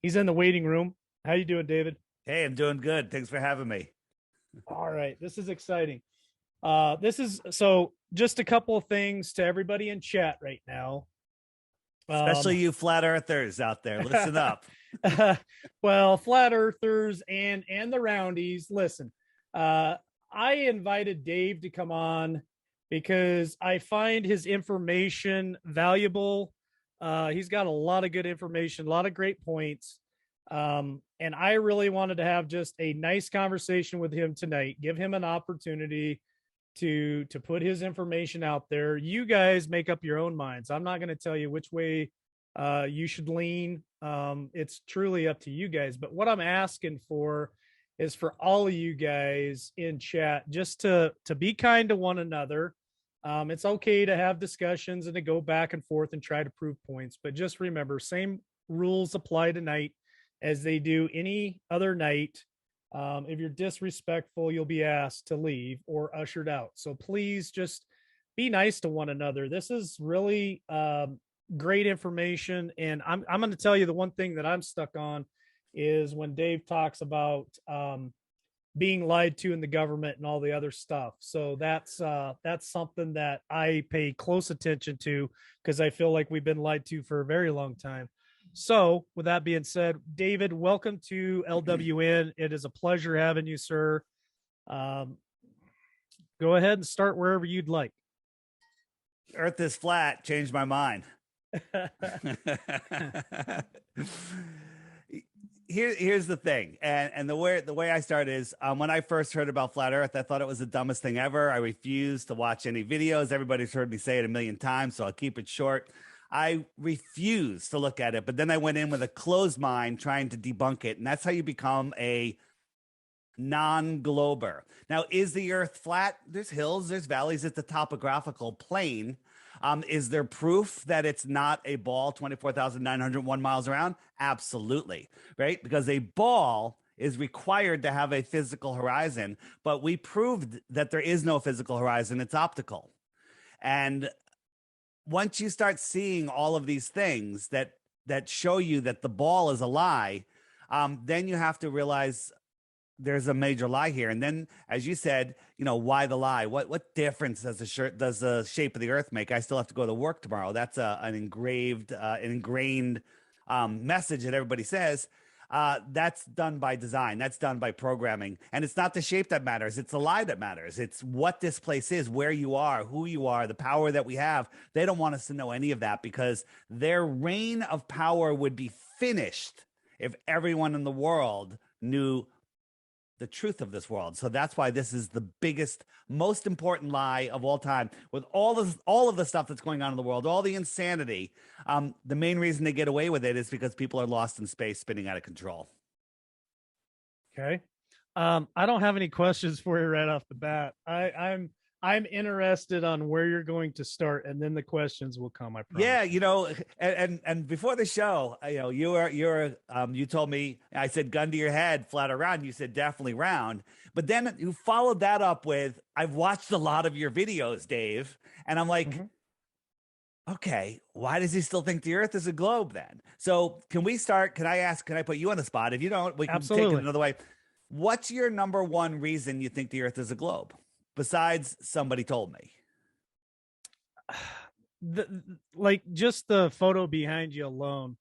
He's in the waiting room. How you doing, David? Hey, I'm doing good. Thanks for having me. All right, this is exciting. This is so just a couple of things to everybody in chat right now. Especially Um, you flat earthers out there. Listen up. well, flat earthers and the roundies. Listen, uh, I invited Dave to come on because I find his information valuable. He's got a lot of good information, a lot of great points. And I really wanted to have just a nice conversation with him tonight, give him an opportunity to put his information out there. You guys make up your own minds. I'm not going to tell you which way you should lean. It's truly up to you guys. But what I'm asking for is for all of you guys in chat just to be kind to one another. It's okay to have discussions and to go back and forth and try to prove points, but just remember, same rules apply tonight as they do any other night. If you're disrespectful, you'll be asked to leave or ushered out. So please just be nice to one another. This is really great information. And I'm going to tell you the one thing that I'm stuck on is when Dave talks about being lied to in the government and all the other stuff. So that's something that I pay close attention to because I feel like we've been lied to for a very long time. So, with that being said, David, welcome to LWN. It is a pleasure having you, sir. Um, Go ahead and start wherever you'd like. Earth is flat. Changed my mind. Here's the thing, and the way I start is when I first heard about flat Earth, I thought it was the dumbest thing ever. I refused to watch any videos. Everybody's heard me say it a million times, so I'll keep it short. I refused to look at it, but then I went in with a closed mind trying to debunk it, and that's how you become a non-glober. Now, is the Earth flat? There's hills, there's valleys. It's a topographical plane. Is there proof that it's not a ball 24,901 miles around? Absolutely, right? Because a ball is required to have a physical horizon, but we proved that there is no physical horizon. It's optical. And once you start seeing all of these things that show you that the ball is a lie, then you have to realize there's a major lie here. And then, as you said, why the lie? What difference does the shape of the Earth make? I still have to go to work tomorrow. That's an ingrained message that everybody says. That's done by design. That's done by programming. And it's not the shape that matters. It's the lie that matters. It's what this place is, where you are, who you are, the power that we have. They don't want us to know any of that because their reign of power would be finished if everyone in the world knew the truth of this world. So that's why this is the biggest, most important lie of all time. With all of the stuff that's going on in the world, all the insanity, the main reason they get away with it is because people are lost in space, spinning out of control. Okay. I don't have any questions for you right off the bat. I'm interested on where you're going to start, and then the questions will come. I promise. Yeah, and before the show, you told me, I said gun to your head, flat or round. You said definitely round, but then you followed that up with, I've watched a lot of your videos, Dave, and I'm like, okay, why does he still think the Earth is a globe then? So can we start? Can I put you on the spot? If you don't, we can take it another way. What's your number one reason you think the Earth is a globe? Besides, somebody told me. Like just the photo behind you alone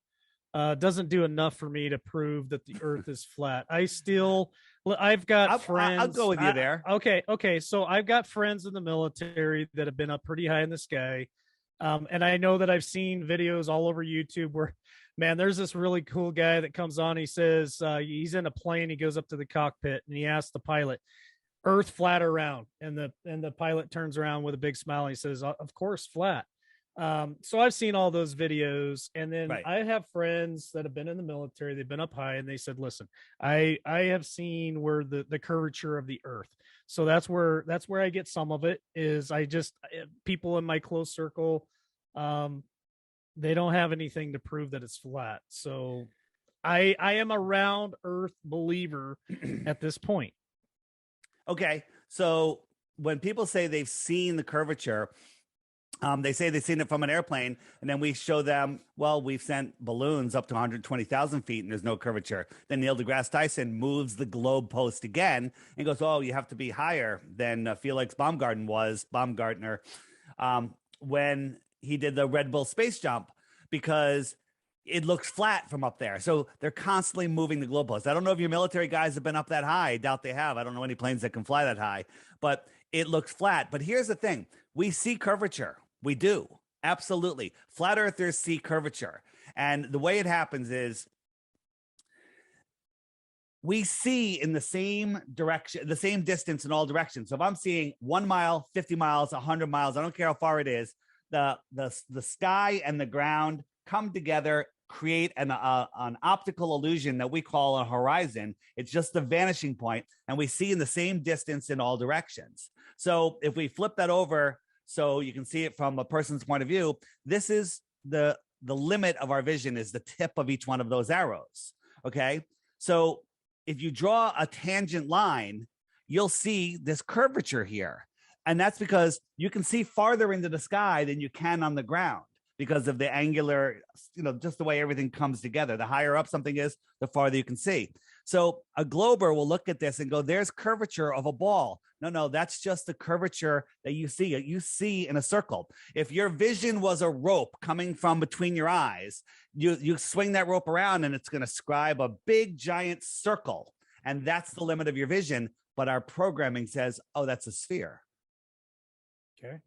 doesn't do enough for me to prove that the Earth is flat. I've got friends. I'll go with you there. Okay. So I've got friends in the military that have been up pretty high in the sky. And I know that I've seen videos all over YouTube where, man, there's this really cool guy that comes on. He says he's in a plane. He goes up to the cockpit and he asks the pilot, Earth flat or round? And the pilot turns around with a big smile and he says, of course, flat. So I've seen all those videos, and then I have friends that have been in the military. They've been up high, and they said, "Listen, I have seen where the curvature of the Earth." So that's where I get some of it. Is people in my close circle, they don't have anything to prove that it's flat. So I am a round Earth believer at this point. Okay, so when people say they've seen the curvature, They say they've seen it from an airplane, and then we show them, well, we've sent balloons up to 120,000 feet, and there's no curvature. Then Neil deGrasse Tyson moves the globe post again and goes, oh, you have to be higher than Felix Baumgartner, when he did the Red Bull space jump, because it looks flat from up there. So they're constantly moving the globe post. I don't know if your military guys have been up that high. I doubt they have. I don't know any planes that can fly that high, but it looks flat. But here's the thing. We see curvature. We do. Absolutely. Flat earthers see curvature. And the way it happens is we see in the same direction, the same distance in all directions. So if I'm seeing 1 mile, 50 miles, 100 miles, I don't care how far it is, the sky and the ground come together, create an optical illusion that we call a horizon. It's just the vanishing point, and we see in the same distance in all directions. So if we flip that over so you can see it from a person's point of view, this is the limit of our vision, is the tip of each one of those arrows. Okay. So if you draw a tangent line, you'll see this curvature here. And that's because you can see farther into the sky than you can on the ground because of the angular, just the way everything comes together. The higher up something is, the farther you can see. So a glober will look at this and go, there's curvature of a ball. No, that's just the curvature that you see. You see in a circle. If your vision was a rope coming from between your eyes, you swing that rope around and it's going to scribe a big giant circle. And that's the limit of your vision. But our programming says, oh, that's a sphere. Okay.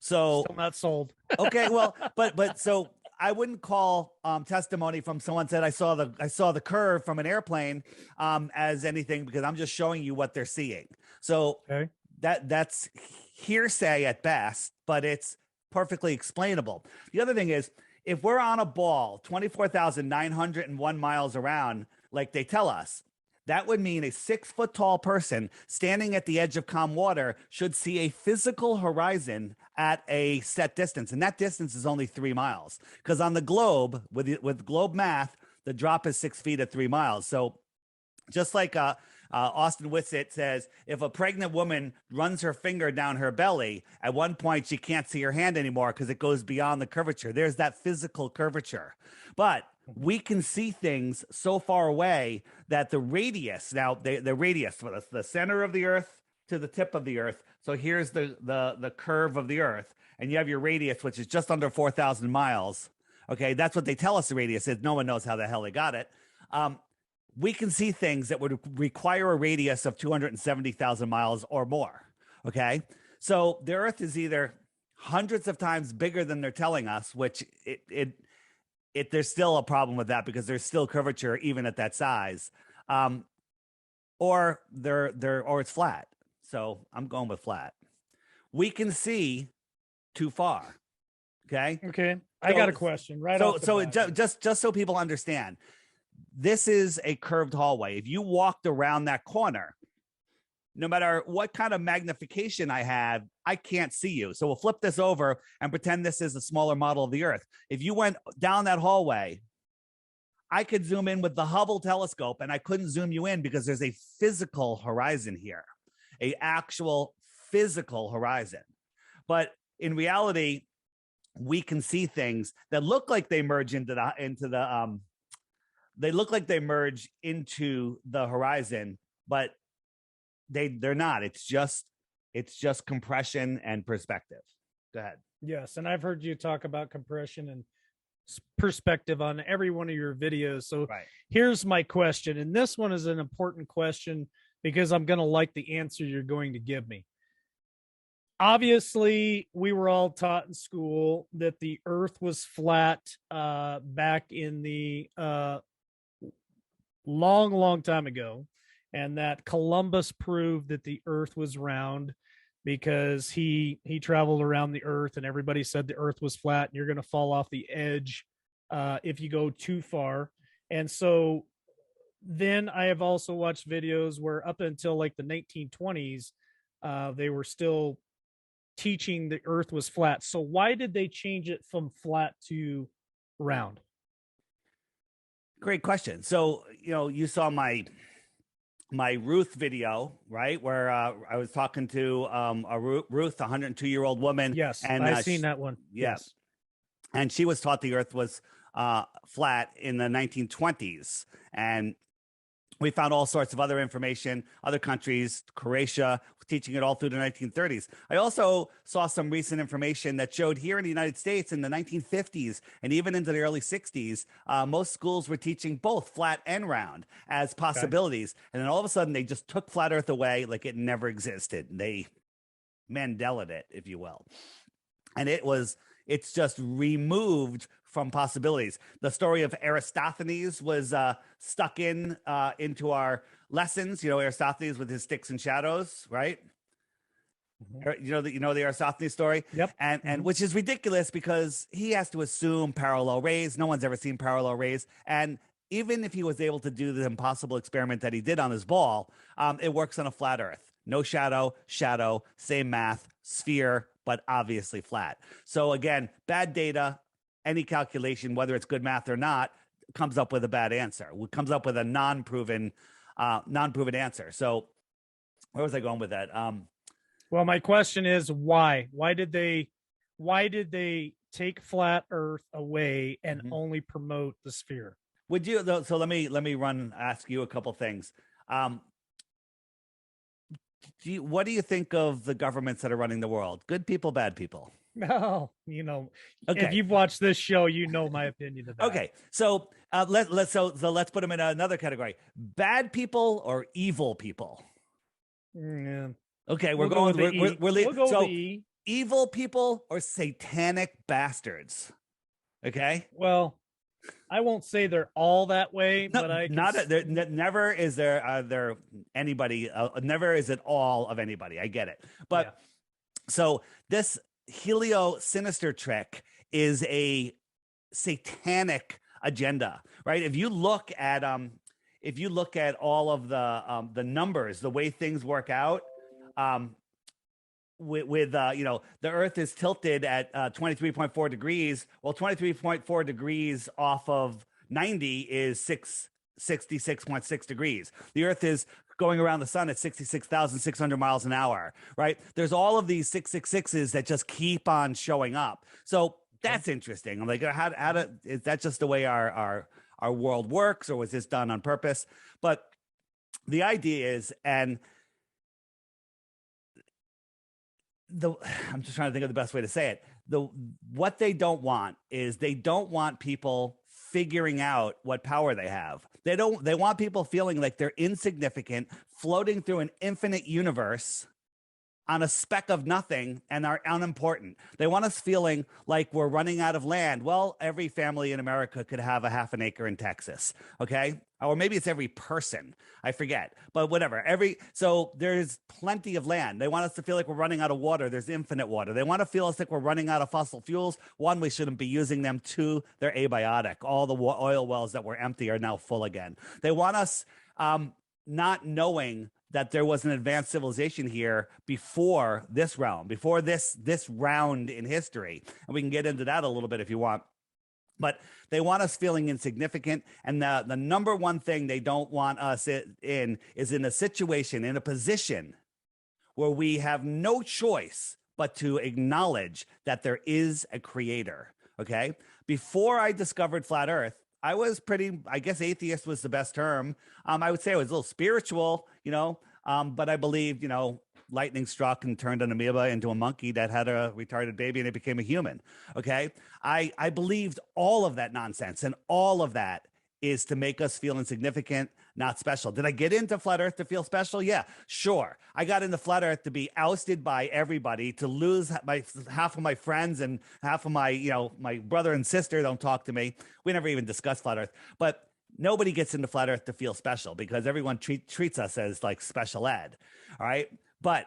So still not sold. Okay, well, but so I wouldn't call testimony from someone said I saw the curve from an airplane as anything, because I'm just showing you what they're seeing. So okay. that's hearsay at best, but it's perfectly explainable. The other thing is, if we're on a ball 24,901 miles around, like they tell us, that would mean a 6-foot tall person standing at the edge of calm water should see a physical horizon at a set distance. And that distance is only 3 miles, because on the globe, with globe math, the drop is 6 feet at 3 miles. So just like Austin Whitsitt says, if a pregnant woman runs her finger down her belly, at one point she can't see her hand anymore because it goes beyond the curvature. There's that physical curvature. But we can see things so far away that the radius, now the radius, the center of the earth to the tip of the earth. So here's the curve of the earth, and you have your radius, which is just under 4,000 miles. Okay, that's what they tell us the radius is. No one knows how the hell they got it. We can see things that would require a radius of 270,000 miles or more. Okay, so the earth is either hundreds of times bigger than they're telling us, which there's still a problem with that because there's still curvature even at that size, or it's flat. So I'm going with flat. We can see too far. Okay. I got a question right off the bat. Just so people understand, this is a curved hallway. If you walked around that corner, no matter what kind of magnification I have, I can't see you. So we'll flip this over and pretend this is a smaller model of the Earth. If you went down that hallway, I could zoom in with the Hubble telescope, and I couldn't zoom you in because there's a physical horizon here, an actual physical horizon. But in reality, we can see things that look like they merge into the they look like they merge into the horizon, but they're not. It's just compression and perspective. Go ahead. Yes, and I've heard you talk about compression and perspective on every one of your videos. So Here's my question, and this one is an important question because I'm going to like the answer you're going to give me. Obviously, we were all taught in school that the Earth was flat back in the long time ago, and that Columbus proved that the Earth was round because he traveled around the Earth, and everybody said the Earth was flat and you're going to fall off the edge if you go too far. And so then I have also watched videos where up until like the 1920s, they were still teaching the Earth was flat. So why did they change it from flat to round? Great question. So, you saw my my Ruth video, right, where I was talking to Ruth, a 102-year-old woman, Yes, and I seen that one. yeah, Yes. and she was taught the Earth was flat in the 1920s, and we found all sorts of other information, other countries, Croatia, teaching it all through the 1930s. I also saw some recent information that showed here in the United States in the 1950s and even into the early 60s, most schools were teaching both flat and round as Okay. possibilities. And then all of a sudden, they just took flat Earth away like it never existed. They Mandelaed it, if you will. And it's just removed from possibilities. The story of Aristophanes was stuck into our lessons. You know, Aristophanes with his sticks and shadows, right? Mhm. You know the Aristophanes story, Yep. and Hmm. which is ridiculous because he has to assume parallel rays. No one's ever seen parallel rays, and even if he was able to do the impossible experiment that he did on his ball, it works on a flat Earth. No shadow, same math, sphere, but obviously flat. So again, bad data, any calculation, whether it's good math or not, comes up with a bad answer. It comes up with a non-proven answer. So where was I going with that? Well, my question is why? Why did they take flat Earth away and Mhm. only promote the sphere? Would you though? So let me ask you a couple things. Um, what do you think of the governments that are running the world? Good people, bad people? No, if Okay, you've watched this show, you know my opinion of that. okay. So let's put them in another category: bad people or evil people. Yeah. Okay, we're We'll go with going. the We're E. We'll go with the so E. evil people or satanic bastards. Okay. Well, I won't say they're all that way, No, but I can. not there. Never is there anybody. Never is it all of anybody. I get it, Yeah. but so this helio sinister trick is a satanic agenda, right? If you look at all of the numbers, the way things work out, um, with the Earth is tilted at 23.4 degrees. Well, 23.4 degrees off of 90 is 66.6 degrees. The Earth is going around the sun at 66,600 miles an hour, right? There's all of these 666s that just keep on showing up. So Okay. that's interesting. I'm like, is that just the way our world works, or was this done on purpose? But the idea is, and the I'm just trying to think of the best way to say it. What they don't want is they don't want people figuring out what power they have. They want people feeling like they're insignificant, floating through an infinite universe on a speck of nothing and are unimportant. They want us feeling like we're running out of land. Well, every family in America could have a half an acre in Texas, okay? Or maybe it's every person. I forget. But whatever. So there's plenty of land. They want us to feel like we're running out of water. There's infinite water. They want to feel us like we're running out of fossil fuels. One, we shouldn't be using them. Two, they're abiotic. All the oil wells that were empty are now full again. They want us not knowing that there was an advanced civilization here before this realm, before this round in history. And we can get into that a little bit if you want. But they want us feeling insignificant. And the number one thing they don't want us in is in a situation, in a position where we have no choice but to acknowledge that there is a creator. Okay. Before I discovered flat Earth, I was I guess atheist was the best term. I would say I was a little spiritual, but I believed, lightning struck and turned an amoeba into a monkey that had a retarded baby and it became a human. Okay. I believed all of that nonsense, and all of that is to make us feel insignificant, not special. Did I get into flat Earth to feel special? Yeah, sure. I got into flat Earth to be ousted by everybody, to lose half of my friends and half of my brother and sister don't talk to me. We never even discussed flat Earth, but nobody gets into flat Earth to feel special because everyone treats us as like special ed. All right, but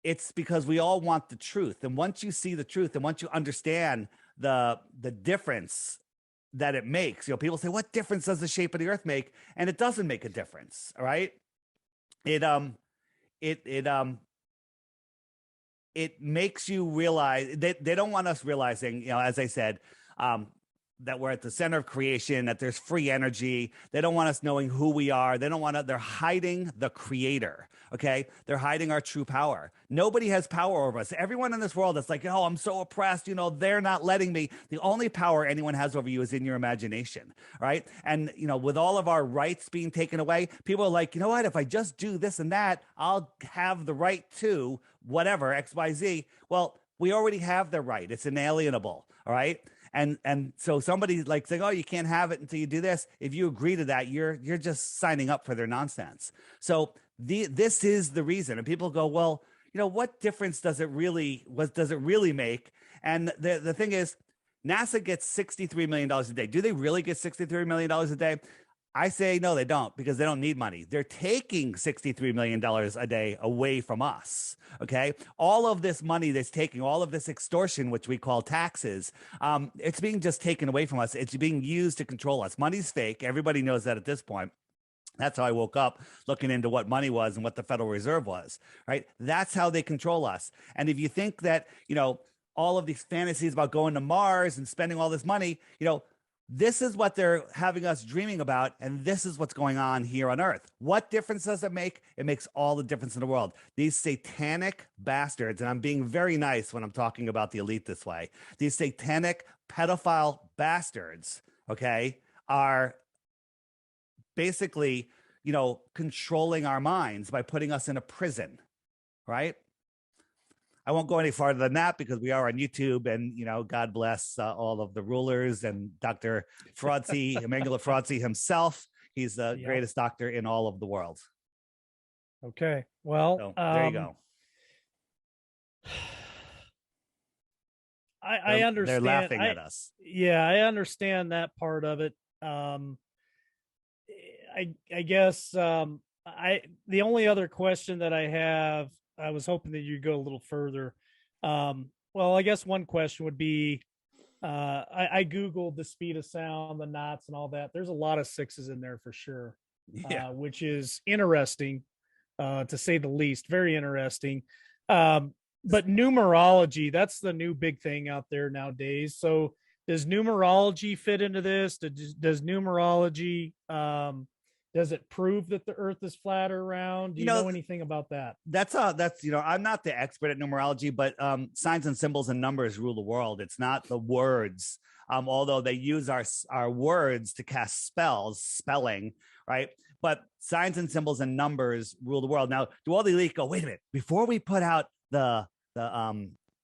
it's because we all want the truth, and once you see the truth, and once you understand the difference that it makes. People say, what difference does the shape of the earth make? And it doesn't make a difference. All right. It it makes you realize that they don't want us realizing, as I said, that we're at the center of creation, that there's free energy. They don't want us knowing who we are. They don't want to, they're hiding the creator. Okay. They're hiding our true power. Nobody has power over us. Everyone in this world that's like, oh, I'm so oppressed. They're not letting me. The only power anyone has over you is in your imagination. Right. And, with all of our rights being taken away, people are like, you know what? If I just do this and that, I'll have the right to whatever, XYZ. Well, we already have the right. It's inalienable. All right. And so somebody's like saying, oh, you can't have it until you do this. If you agree to that, you're just signing up for their nonsense. So this is the reason. And people go, well, what difference does it really make? And the thing is, NASA gets $63 million a day. Do they really get $63 million a day? I say no, they don't, because they don't need money. They're taking $63 million a day away from us. Okay. All of this money that's taking, all of this extortion, which we call taxes, it's being just taken away from us. It's being used to control us. Money's fake. Everybody knows that at this point. That's how I woke up looking into what money was and what the Federal Reserve was, right? That's how they control us. And if you think that, all of these fantasies about going to Mars and spending all this money, this is what they're having us dreaming about, and this is what's going on here on Earth. What difference does it make? It makes all the difference in the world. These satanic bastards, and I'm being very nice when I'm talking about the elite this way, these satanic pedophile bastards, okay, are basically, controlling our minds by putting us in a prison, right? I won't go any farther than that because we are on YouTube, and God bless all of the rulers and Dr. Fauci, Emmanuel Fauci himself. He's the greatest doctor in all of the world. Okay, well, so, there you go. I understand. They're laughing at us. Yeah, I understand that part of it. I guess the only other question that I have, I was hoping that you'd go a little further. Well, I guess one question would be, I Googled the speed of sound, the knots and all that. There's a lot of sixes in there for sure, which is interesting, to say the least, very interesting. But numerology, that's the new big thing out there nowadays. So does numerology fit into this? Does numerology, does it prove that the Earth is flat or round? Do you know anything about that? That's I'm not the expert at numerology, but signs and symbols and numbers rule the world. It's not the words, although they use our words to cast spelling, right? But signs and symbols and numbers rule the world. Now, do all the elite go, wait a minute, before we put out the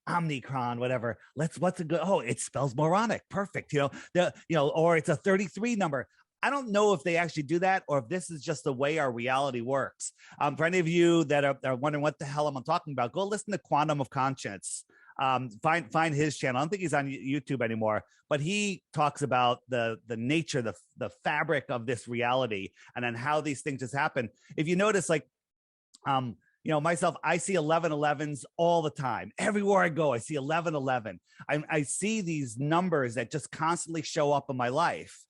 Omicron, whatever, what's a good, it spells moronic, perfect, or it's a 33 number. I don't know if they actually do that or if this is just the way our reality works. For any of you that are wondering what the hell I'm talking about, go listen to Quantum of Conscience. Find his channel. I don't think he's on YouTube anymore, but he talks about the nature, the fabric of this reality, and then how these things just happen. If you notice, like, myself, I see 1111s all the time. Everywhere I go, I see 1111. I see these numbers that just constantly show up in my life.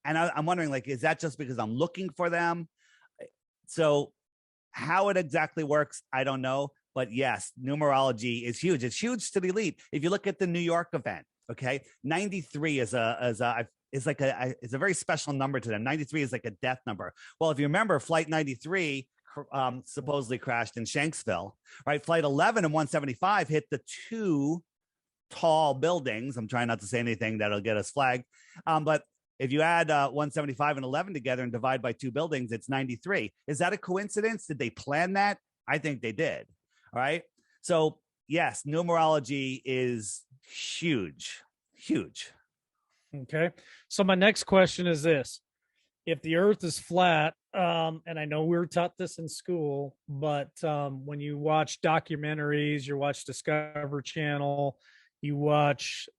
And I'm wondering, like, is that just because I'm looking for them? So how it exactly works, I don't know. But yes, numerology is huge. It's huge to the elite. If you look at the New York event, okay, 93 is a very special number to them. 93 is like a death number. Well, if you remember, Flight 93 supposedly crashed in Shanksville, right? Flight 11 and 175 hit the two tall buildings. I'm trying not to say anything that'll get us flagged, but if you add 175 and 11 together and divide by two buildings, it's 93. Is that a coincidence? Did they plan that? I think they did. All right. So yes, numerology is huge, huge. Okay. So my next question is this. If the Earth is flat, and I know we were taught this in school, but when you watch documentaries, you watch Discovery Channel, you watch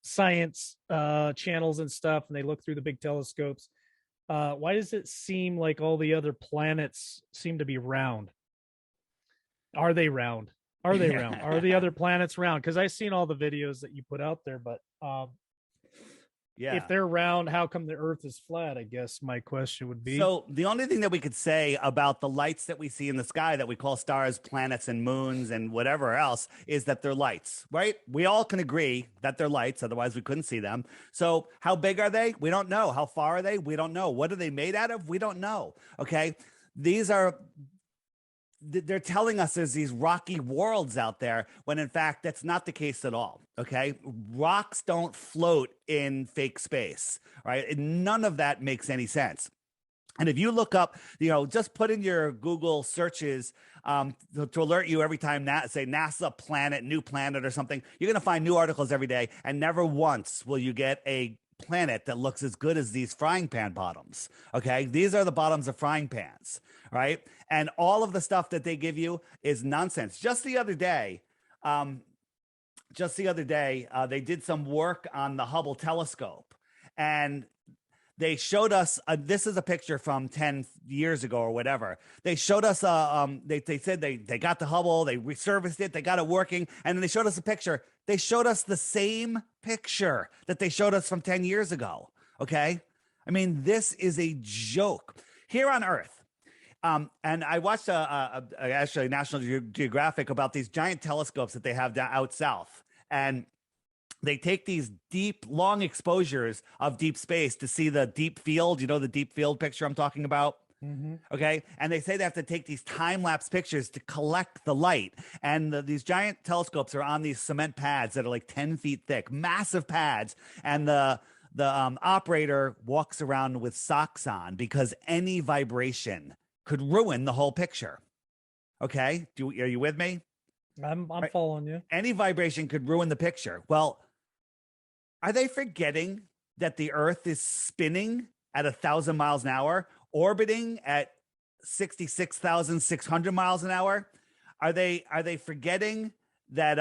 science channels and stuff, and they look through the big telescopes, why does it seem like all the other planets seem to be round? Are they round? Are they round? Are the other planets round? Because I've seen all the videos that you put out there, but Yeah. if they're round, how come the Earth is flat? I guess my question would be. So the only thing that we could say about the lights that we see in the sky that we call stars, planets, and moons and whatever else is that they're lights, right? We all can agree that they're lights, otherwise we couldn't see them. So how big are they? We don't know. How far are they? We don't know. What are they made out of? We don't know. Okay. They're telling us there's these rocky worlds out there when in fact that's not the case at all. Okay, rocks don't float in fake space, right? And none of that makes any sense. And if you look up, just put in your Google searches to alert you every time say NASA planet, new planet or something, you're going to find new articles every day, and never once will you get a planet that looks as good as these frying pan bottoms. Okay, these are the bottoms of frying pans, right? And all of the stuff that they give you is nonsense. Just the other day, they did some work on the Hubble telescope, and they showed us this is a picture from 10 years ago or whatever. They showed us they said they got the Hubble, they resurfaced it, they got it working, and then they showed us a picture. They showed us the same picture that they showed us from 10 years ago. Okay, I mean, this is a joke here on Earth. And I watched actually National Geographic about these giant telescopes that they have out south, and they take these deep, long exposures of deep space to see the deep field. You know, the deep field picture I'm talking about? Mm-hmm. Okay. And they say they have to take these time-lapse pictures to collect the light. And these giant telescopes are on these cement pads that are like 10 feet thick, massive pads. And the operator walks around with socks on because any vibration could ruin the whole picture. Okay. Are you with me? I'm following you. Any vibration could ruin the picture. Well, are they forgetting that the Earth is spinning at 1,000 miles an hour, orbiting at 66,600 miles an hour? Are they forgetting that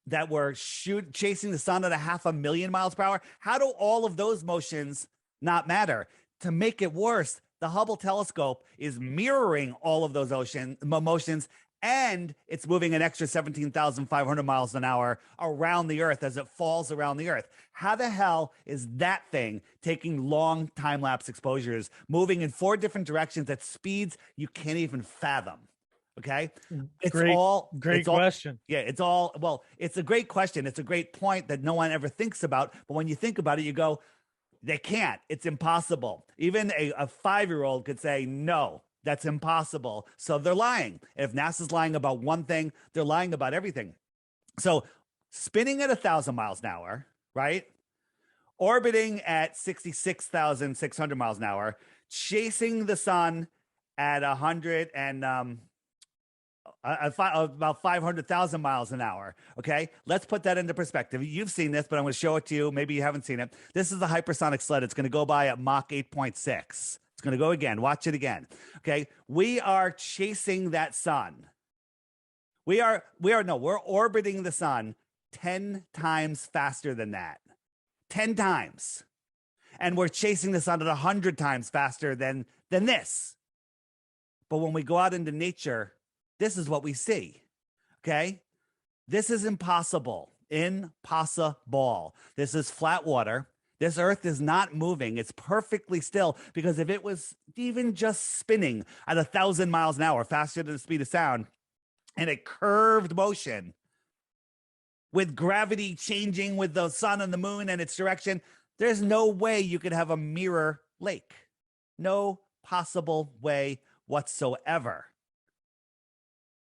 that we're chasing the sun at 500,000 miles per hour? How do all of those motions not matter? To make it worse, the Hubble telescope is mirroring all of those motions, and it's moving an extra 17,500 miles an hour around the Earth as it falls around the Earth. How the hell is that thing taking long time-lapse exposures, moving in 4 different directions at speeds you can't even fathom? Okay. It's great question. It's a great question. It's a great point that no one ever thinks about. But when you think about it, you go, they can't. It's impossible. Even a 5-year-old could say, no, that's impossible. So they're lying. If NASA's lying about one thing, they're lying about everything. So spinning at 1,000 miles an hour, right? Orbiting at 66,600 miles an hour, chasing the sun at about 500,000 miles an hour. Okay, let's put that into perspective. You've seen this, but I'm going to show it to you. Maybe you haven't seen it. This is the hypersonic sled. It's going to go by at Mach 8.6. It's going to go again. Watch it again. Okay, we are chasing that sun. We're orbiting the sun 10 times faster than that. 10 times. And we're chasing the sun at 100 times faster than this. But when we go out into nature, this is what we see. Okay? This is impossible. Impossible. This is flat water. This Earth is not moving. It's perfectly still, because if it was even just spinning at 1,000 miles an hour, faster than the speed of sound, in a curved motion, with gravity changing with the sun and the moon and its direction, there's no way you could have a mirror lake. No possible way whatsoever.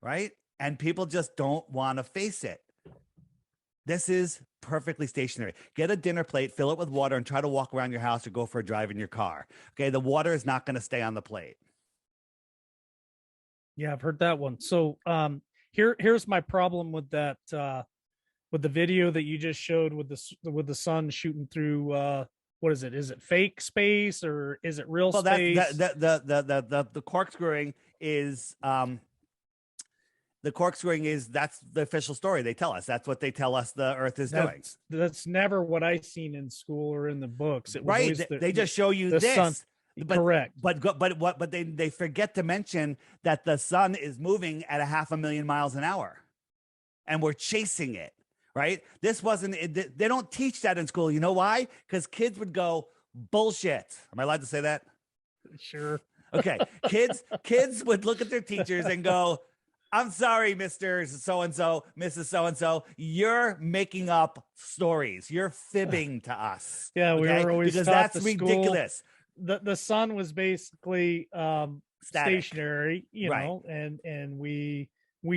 Right? And people just don't want to face it. This is perfectly stationary. Get a dinner plate, fill it with water, and try to walk around your house or go for a drive in your car. Okay, the water is not going to stay on the plate. Yeah, I've heard that one. So here's my problem with that with the video that you just showed with the sun shooting through what is it? Is it fake space or is it real space? The corkscrewing is that's the official story. They tell us that's what they tell us the Earth is doing. That's never what I seen in school or in the books. It was right. They just show you this. Sun. Correct. But they forget to mention that the sun is moving at 500,000 miles an hour, and we're chasing it. right? This wasn't, they don't teach that in school. You know why? Because kids would go, bullshit. Am I allowed to say that? Sure. Okay. Kids would look at their teachers and go, I'm sorry, Mr. So-and-so, Mrs. So-and-so, you're making up stories. You're fibbing to us. Yeah, we were always because taught that's the school- ridiculous. The sun was basically Static. stationary, you Right. know, and we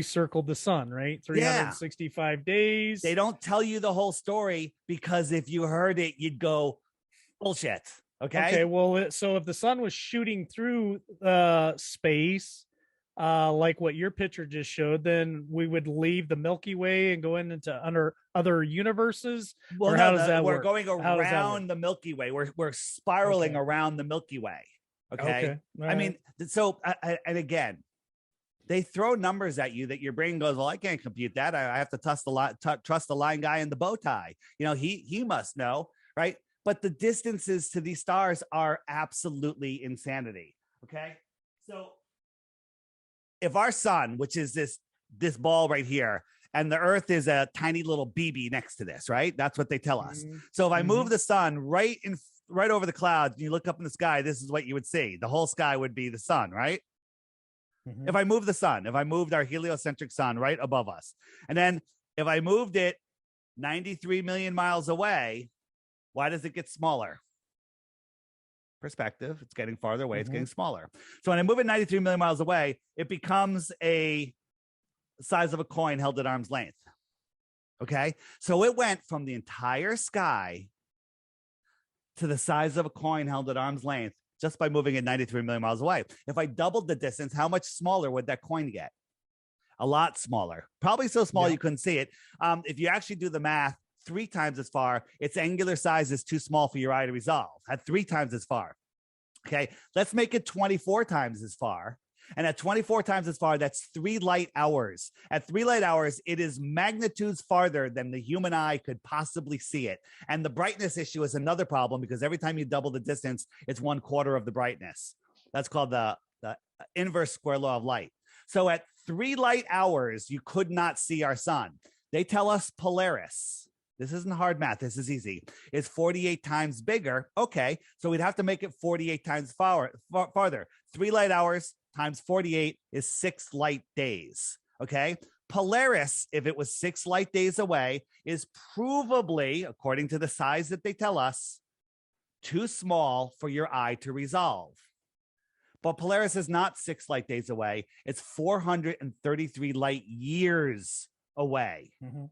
circled the sun, right? 365 days. They don't tell you the whole story because if you heard it, you'd go, bullshit. Okay. Well, so if the sun was shooting through space, like what your picture just showed, then we would leave the Milky Way and go into other universes. Well, or no, how does that we're work? going How does that work? around the Milky Way. We're spiraling Okay. around the Milky Way. Okay. All I right. mean, so and again, they throw numbers at you that your brain goes, well, I can't compute that. I have to trust the line guy in the bow tie. You know, he must know, right? But the distances to these stars are absolutely insanity. Okay. So if our sun, which is this ball right here, and the Earth is a tiny little BB next to this, right? That's what they tell us. Mhm. So if I move the sun right over the clouds, and you look up in the sky, this is what you would see. The whole sky would be the sun, right? Mhm. If I move the sun, if I moved our heliocentric sun right above us, and then if I moved it 93 million miles away, why does it get smaller? Perspective. It's getting farther away. It's Mhm. getting smaller. So when I move it 93 million miles away, it becomes a size of a coin held at arm's length. Okay. So it went from the entire sky to the size of a coin held at arm's length just by moving it 93 million miles away. If I doubled the distance, how much smaller would that coin get? A lot smaller. Probably so small Yeah. you couldn't see it. If you actually do the math, 3 times as far, its angular size is too small for your eye to resolve. At 3 times as far. Okay, let's make it 24 times as far. And at 24 times as far, that's 3 light hours. At 3 light hours, it is magnitudes farther than the human eye could possibly see it. And the brightness issue is another problem because every time you double the distance, it's 1/4 of the brightness. That's called the inverse square law of light. So at 3 light hours, you could not see our sun. They tell us Polaris. This isn't hard math. This is easy. It's 48 times bigger. Okay. So we'd have to make it 48 times farther. 3 light hours times 48 is 6 light days. Okay. Polaris, if it was 6 light days away, is provably, according to the size that they tell us, too small for your eye to resolve. But Polaris is not 6 light days away. It's 433 light years away. Mhm.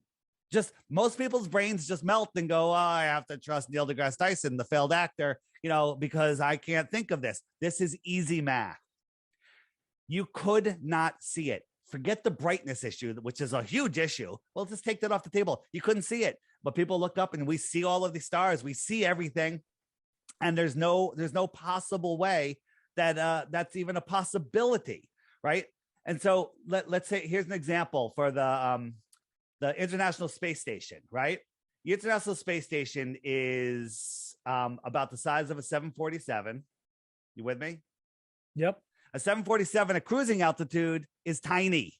Just most people's brains just melt and go, oh, I have to trust Neil deGrasse Tyson, the failed actor, you know, because I can't think of this. This is easy math. You could not see it. Forget the brightness issue, which is a huge issue. Well, just take that off the table. You couldn't see it, but people look up and we see all of these stars. We see everything, and there's no possible way that that's even a possibility, right? And so let's say here's an example for the International Space Station, right? The International Space Station is about the size of a 747. You with me? Yep. A 747 at cruising altitude is tiny.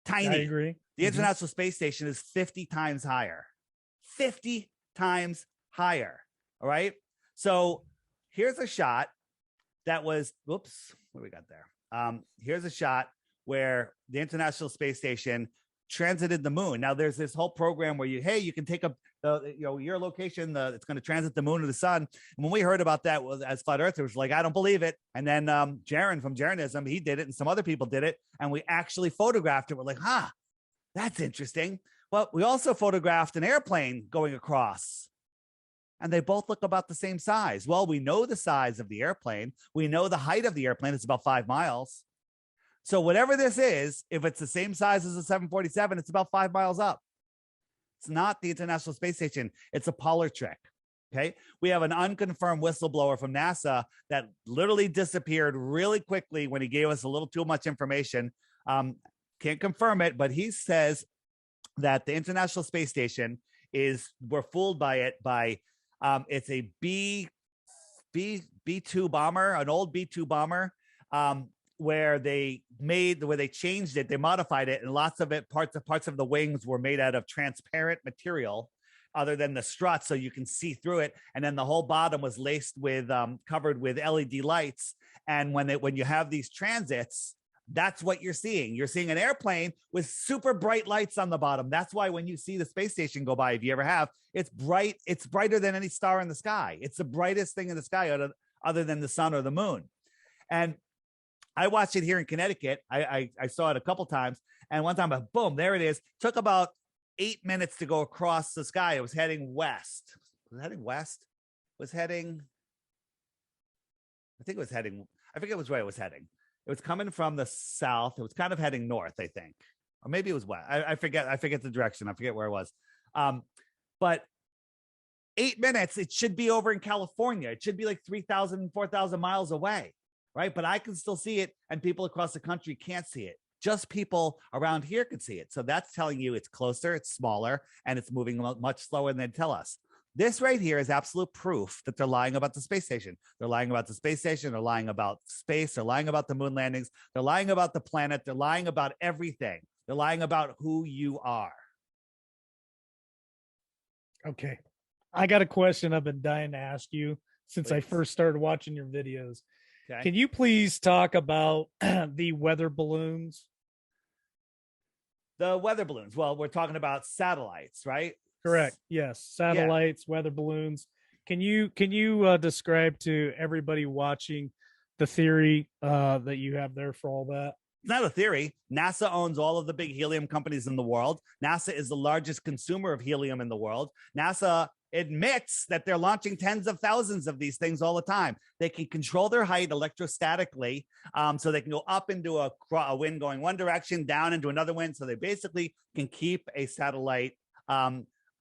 Tiny. I agree. The International Space Station is 50 times higher. 50 times higher. All right. So here's a shot that was, whoops, what do we got there? Here's a shot where the International Space Station transited the moon. Now there's this whole program where you can take up your location, it's going to transit the moon or the sun. And when we heard about that as flat earthers, like, I don't believe it. And then Jaron from Jaronism, he did it, and some other people did it, and we actually photographed it. We're like, that's interesting. Well, we also photographed an airplane going across, and they both look about the same size. Well, we know the size of the airplane. We know the height of the airplane. It's about 5 miles. So whatever this is, if it's the same size as a 747, it's about 5 miles up. It's not the International Space Station. It's a parlor trick. Okay. We have an unconfirmed whistleblower from NASA that literally disappeared really quickly when he gave us a little too much information. Can't confirm it, but he says that the International Space Station we're fooled by it it's a B2 bomber, an old B2 bomber. where they changed it, they modified it, and lots of it, parts of the wings were made out of transparent material other than the strut, so you can see through it. And then the whole bottom was laced with covered with LED lights. And when you have these transits, that's what you're seeing. You're seeing an airplane with super bright lights on the bottom. That's why when you see the space station go by, if you ever have, it's bright. It's brighter than any star in the sky. It's the brightest thing in the sky other than the sun or the moon. And I watched it here in Connecticut. I saw it a couple times. And one time, boom, there it is. Took about 8 minutes to go across the sky. It was heading west. Was it heading west? Was heading, I think it was heading, I forget which way it was heading. It was coming from the south. It was kind of heading north, I think. Or maybe it was west. I forget the direction. I forget where it was. But 8 minutes, it should be over in California. It should be like 3,000, 4,000 miles away, right? But I can still see it, and people across the country can't see it. Just people around here can see it. So that's telling you it's closer, it's smaller, and it's moving much slower than they tell us. This right here is absolute proof that they're lying about the space station. They're lying about the space station. They're lying about space. They're lying about the moon landings. They're lying about the planet. They're lying about everything. They're lying about who you are. Okay. I got a question I've been dying to ask you since Please. I first started watching your videos. Okay. Can you please talk about the weather balloons? The weather balloons. Well, we're talking about satellites, right? Correct. Yes. Satellites, weather balloons. Can you describe to everybody watching the theory that you have there for all that? It's not a theory. NASA owns all of the big helium companies in the world. NASA is the largest consumer of helium in the world. NASA admits that they're launching tens of thousands of these things all the time. They can control their height electrostatically, so they can go up into a wind going one direction, down into another wind. So they basically can keep a satellite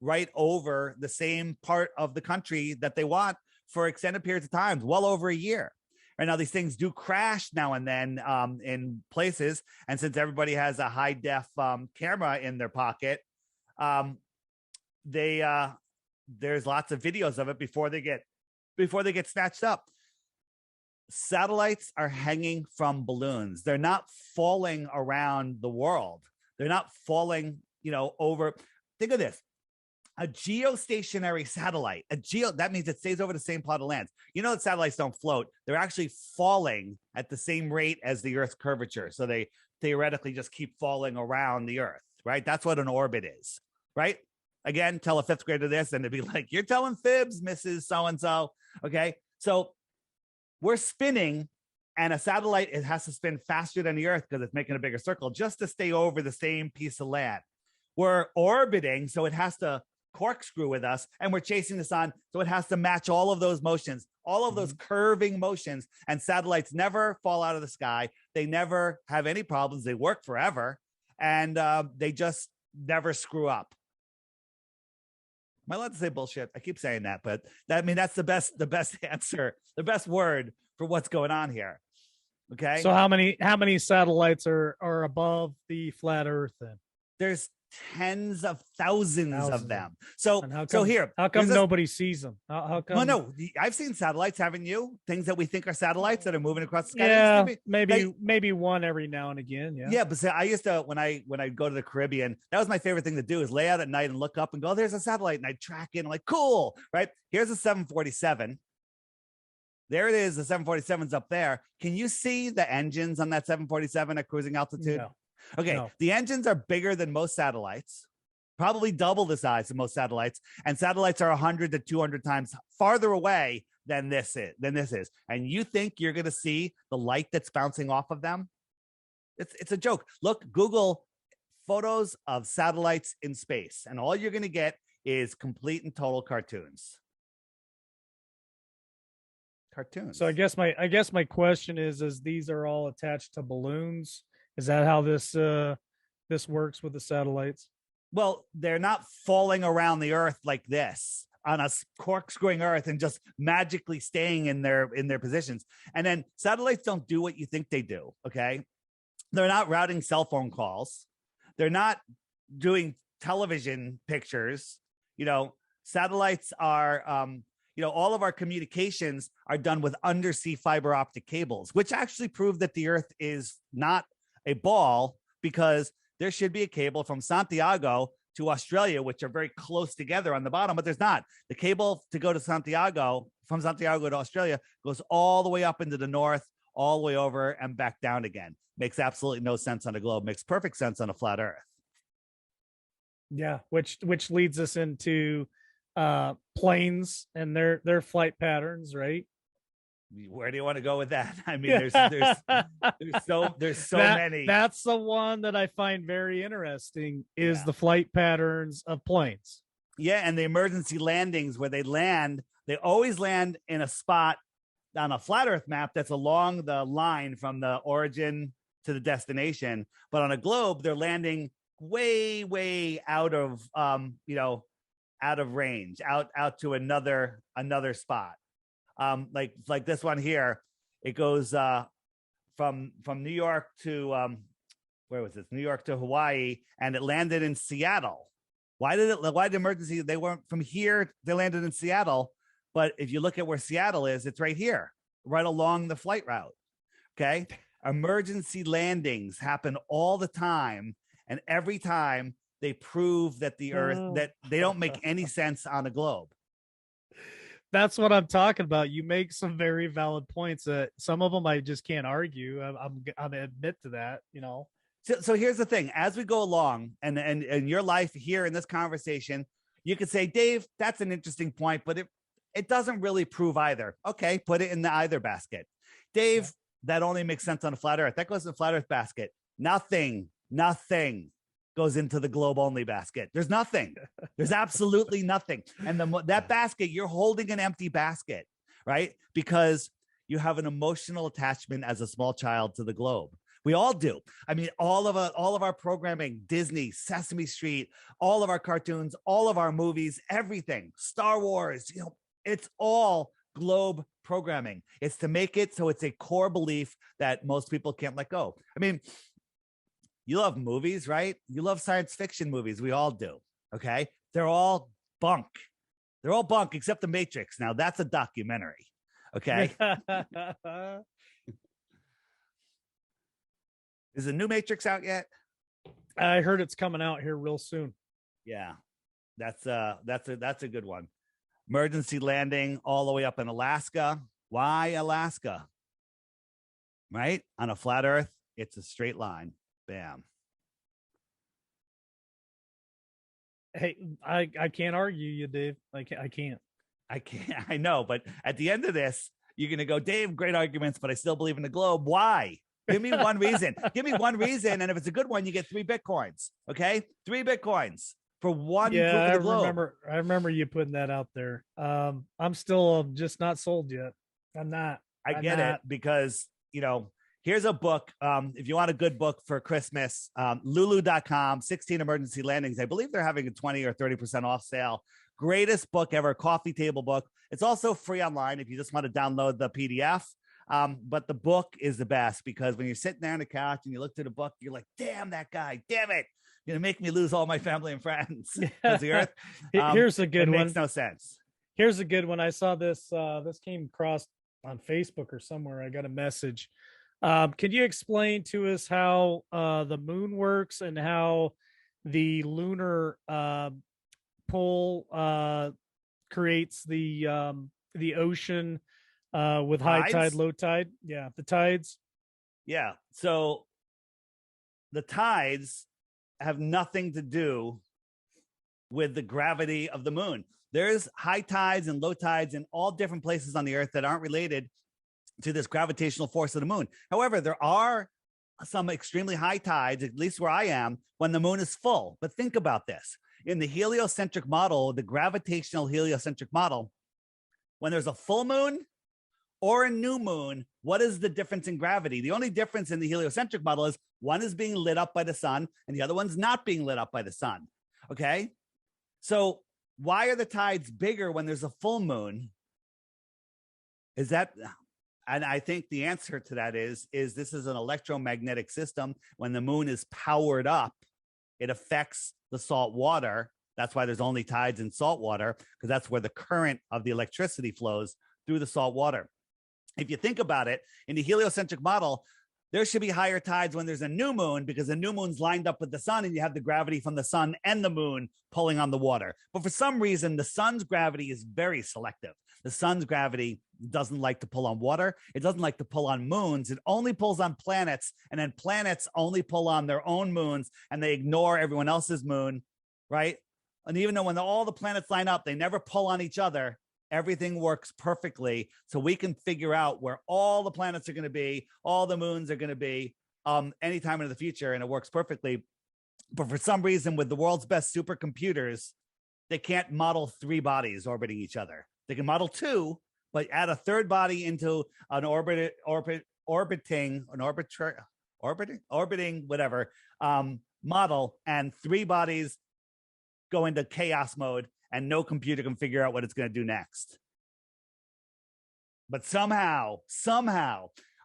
right over the same part of the country that they want for extended periods of time, well over a year. Right now, these things do crash now and then in places. And since everybody has a high def camera in their pocket, there's lots of videos of it before they get snatched up. Satellites are hanging from balloons. They're not falling around the world. They're not falling, over. Think of this. A geostationary satellite, that means it stays over the same plot of land. You know that satellites don't float. They're actually falling at the same rate as the Earth's curvature. So they theoretically just keep falling around the Earth, right? That's what an orbit is, right? Again, tell a fifth grader this and they'd be like, you're telling fibs, Mrs. So-and-so, okay? So we're spinning, and a satellite, it has to spin faster than the Earth because it's making a bigger circle just to stay over the same piece of land. We're orbiting, so it has to corkscrew with us, and we're chasing the sun, so it has to match all of those motions, all of those curving motions. And satellites never fall out of the sky. They never have any problems. They work forever, and they just never screw up. Am I allowed to say bullshit? I keep saying that, but that's the best answer, the best word for what's going on here. Okay. So how many satellites are above the flat Earth then? There's tens of thousands of them. So how come nobody sees them? How come? No, I've seen satellites, haven't you? Things that we think are satellites that are moving across the sky. Yeah, maybe one every now and again. Yeah. But I used to, when I go to the Caribbean, that was my favorite thing to do, is lay out at night and look up and go, there's a satellite, and I'd track it. I'm like, cool, right? Here's a 747. There it is. The 747's up there. Can you see the engines on that 747 at cruising altitude? No. Okay, no. The engines are bigger than most satellites, probably double the size of most satellites, and satellites are 100 to 200 times farther away than this is. And you think you're going to see the light that's bouncing off of them? It's a joke. Look, Google photos of satellites in space, and all you're going to get is complete and total cartoons. So I guess my question is these are all attached to balloons? Is that how this works with the satellites? Well, they're not falling around the Earth like this on a corkscrewing Earth and just magically staying in their positions. And then satellites don't do what you think they do. Okay, they're not routing cell phone calls. They're not doing television pictures. Satellites are all of our communications are done with undersea fiber optic cables, which actually prove that the Earth is not a ball, because there should be a cable from Santiago to Australia, which are very close together on the bottom, but there's not. The cable to go to Santiago, from Santiago to Australia, goes all the way up into the north, all the way over and back down again. Makes absolutely no sense on a globe. Makes perfect sense on a flat Earth. Yeah, which leads us into planes and their flight patterns, right? Where do you want to go with that? I mean, there's so many. That's the one that I find very interesting, is the flight patterns of planes. Yeah, and the emergency landings where they always land in a spot on a flat Earth map that's along the line from the origin to the destination. But on a globe, they're landing way, way out of out of range, out to another spot. Like this one here, it goes from New York to where was this? New York to Hawaii, and it landed in Seattle. Why did emergency? They weren't from here. They landed in Seattle, but if you look at where Seattle is, it's right here, right along the flight route. Okay, emergency landings happen all the time, and every time they prove that the Earth, that they don't make any sense on a globe. That's what I'm talking about. You make some very valid points. Some of them I just can't argue. I'm gonna admit to that. So here's the thing: as we go along, and your life here in this conversation, you could say, Dave, that's an interesting point, but it doesn't really prove either. Okay, put it in the either basket. Dave, that only makes sense on a flat Earth. That goes in the flat Earth basket. Nothing goes into the globe only basket. There's nothing. There's absolutely nothing. And that basket, you're holding an empty basket, right? Because you have an emotional attachment as a small child to the globe. We all do. I mean, all of our programming, Disney, Sesame Street, all of our cartoons, all of our movies, everything, Star Wars, it's all globe programming. It's to make it so it's a core belief that most people can't let go. I mean, you love movies, right? You love science fiction movies. We all do. Okay. They're all bunk. They're all bunk except The Matrix. Now that's a documentary. Okay. Is the new Matrix out yet? I heard it's coming out here real soon. Yeah. That's a good one. Emergency landing all the way up in Alaska. Why Alaska? Right? On a flat Earth, it's a straight line. Bam. Hey, I can't argue you, Dave. I can't. I know, but at the end of this, you're going to go, Dave, great arguments, but I still believe in the globe. Why? Give me one reason. Give me one reason. And if it's a good one, you get 3 Bitcoins. Okay. 3 Bitcoins for one. Yeah, I remember you putting that out there. I'm still just not sold yet. I'm not. I get it because, here's a book. If you want a good book for Christmas, Lulu.com, 16 emergency landings. I believe they're having a 20 or 30% off sale. Greatest book ever, coffee table book. It's also free online if you just want to download the PDF. But the book is the best because when you're sitting there on the couch and you look through the book, you're like, damn that guy, damn it. You're going to make me lose all my family and friends. The Earth. Here's a good one. Makes no sense. Here's a good one. I saw this. This came across on Facebook or somewhere. I got a message. Can you explain to us how the moon works and how the lunar pull creates the ocean with high tide, low tide? Yeah, the tides. Yeah. So the tides have nothing to do with the gravity of the moon. There's high tides and low tides in all different places on the Earth that aren't related to this gravitational force of the moon. However, there are some extremely high tides, at least where I am, when the moon is full. But think about this. In the heliocentric model, the gravitational heliocentric model, when there's a full moon or a new moon, what is the difference in gravity? The only difference in the heliocentric model is one is being lit up by the sun and the other one's not being lit up by the sun. Okay? So why are the tides bigger when there's a full moon? And I think the answer to that is this is an electromagnetic system. When the moon is powered up, it affects the salt water That's why there's only tides in salt water, because that's where the current of the electricity flows through the salt water. If you think about it, in the heliocentric model, there should be higher tides when there's a new moon, because the new moon's lined up with the sun and you have the gravity from the sun and the moon pulling on the water. But for some reason, the sun's gravity is very selective. The sun's gravity doesn't like to pull on water. It doesn't like to pull on moons. It only pulls on planets, and then planets only pull on their own moons, and they ignore everyone else's moon, right? And even though when all the planets line up, they never pull on each other. Everything works perfectly, so we can figure out where all the planets are going to be, all the moons are going to be, anytime in the future, and it works perfectly. But for some reason, with the world's best supercomputers, they can't model 3 bodies orbiting each other. They can model 2, but add a third body into an orbiting whatever model, and 3 bodies go into chaos mode, and no computer can figure out what it's going to do next. But somehow,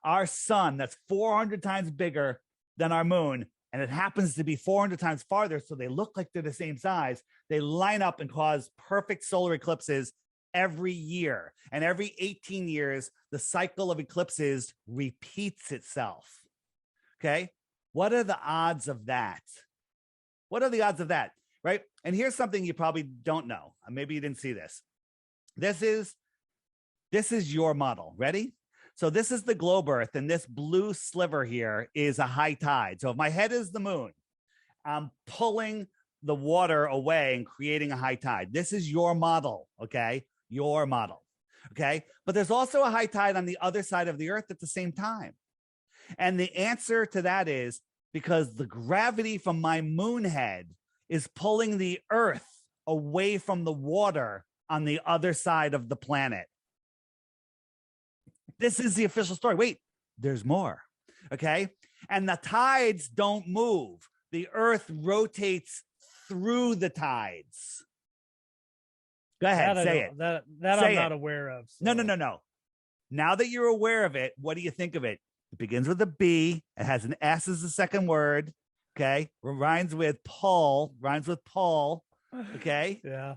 our sun, that's 400 times bigger than our moon, and it happens to be 400 times farther, so they look like they're the same size, they line up and cause perfect solar eclipses every year. And every 18 years, the cycle of eclipses repeats itself. Okay? What are the odds of that? What are the odds of that? Right? And here's something you probably don't know. Maybe you didn't see this. This is your model. Ready? So this is the globe Earth, and this blue sliver here is a high tide. So if my head is the moon, I'm pulling the water away and creating a high tide. This is your model, okay? Your model, okay? But there's also a high tide on the other side of the Earth at the same time. And the answer to that is because the gravity from my moon head is pulling the Earth away from the water on the other side of the planet. This is the official story. Wait, there's more, okay? And the tides don't move. The Earth rotates through the tides. Go ahead, say it. That say I'm not it. aware of. No. So. Now that you're aware of it, what do you think of it? It begins with a B. It has an S as the second word. Okay. Rhymes with Paul. Okay. Yeah.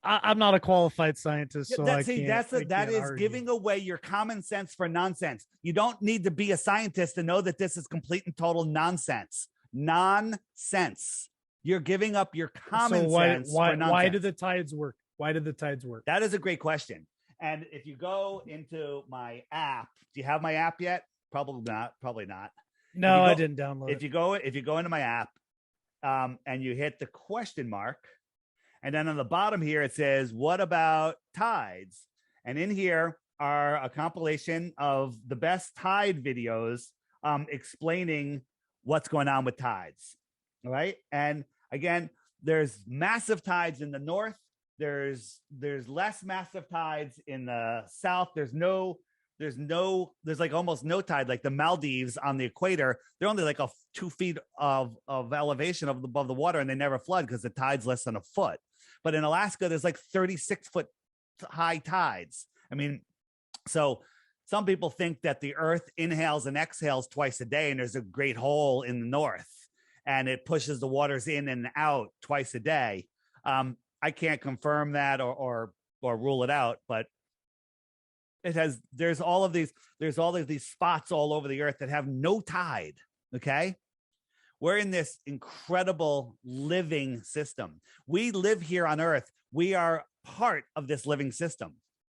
I'm not a qualified scientist, so that is giving away your common sense for nonsense. You don't need to be a scientist to know that this is complete and total nonsense. Nonsense. You're giving up your common sense. Why do the tides work? Why do the tides work? That is a great question. And if you go into my app, do you have my app yet? Probably not. No, I didn't download it. If you go into my app, and you hit the question mark, and then on the bottom here, it says, what about tides? And in here are a compilation of the best tide videos explaining what's going on with tides. All right. And again, there's massive tides in the north. There's less massive tides in the south. There's like almost no tide, like the Maldives on the equator. They're only like 2 feet of elevation above the water, and they never flood because the tide's less than a foot. But in Alaska, there's like 36-foot high tides. I mean, so some people think that the Earth inhales and exhales twice a day, and there's a great hole in the north, and it pushes the waters in and out twice a day. I can't confirm that or rule it out, but there's all of these spots all over the Earth that have no tide. Okay. We're in this incredible living system. We live here on Earth. We are part of this living system.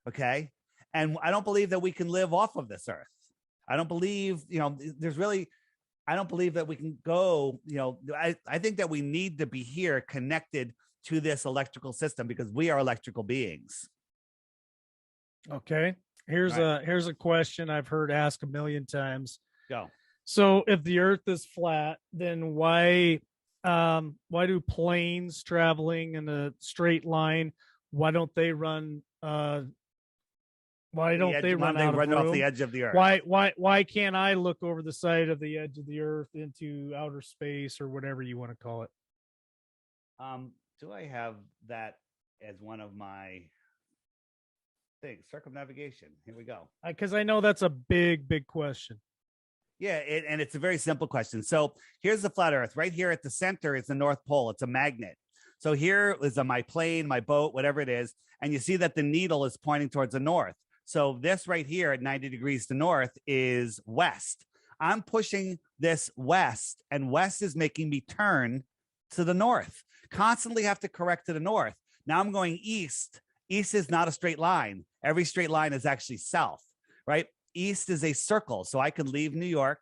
Okay. And I don't believe that we can live off of this Earth. I don't believe, I don't believe that we can go, I think that we need to be here connected to this electrical system because we are electrical beings. Okay. Here's a question I've heard asked a million times. Go. So if the Earth is flat, then why do planes traveling in a straight line? Why don't they run? Why don't they run off the edge of the Earth? Why can't I look over the side of the edge of the Earth into outer space or whatever you want to call it? Do I have that as one of my things? Circumnavigation. Here we go. Because I know that's a big question. Yeah, and it's a very simple question. So here's the flat Earth. Right here at the center is the North Pole. It's a magnet. So here is my plane, my boat, whatever it is, and you see that the needle is pointing towards the north. So this right here at 90 degrees to north is west. I'm pushing this west, and west is making me turn to the north. Constantly have to correct to the north. Now I'm going east. East is not a straight line. Every straight line is actually south, right? East is a circle. So I can leave New York,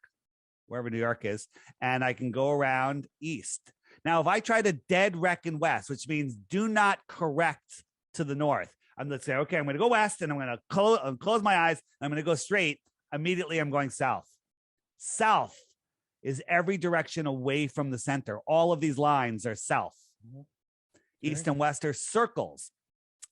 wherever New York is, and I can go around east. Now, if I try to dead reckon west, which means do not correct to the north, I'm going to say, okay, I'm going to go west, and I'm going to close my eyes. I'm going to go straight. Immediately, I'm going south. South is every direction away from the center. All of these lines are south. East and west are circles.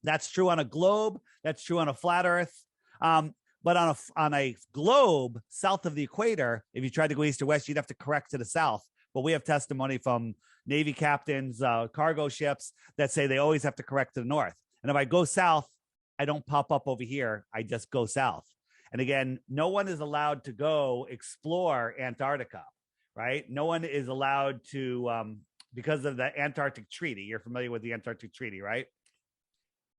That's true on a globe. That's true on a flat earth. But on a globe south of the equator, if you tried to go east or west, you'd have to correct to the south. But we have testimony from Navy captains, cargo ships that say they always have to correct to the north. And if I go south, I don't pop up over here. I just go south. And again, no one is allowed to go explore Antarctica, right? No one is allowed to, because of the Antarctic Treaty. You're familiar with the Antarctic Treaty, right?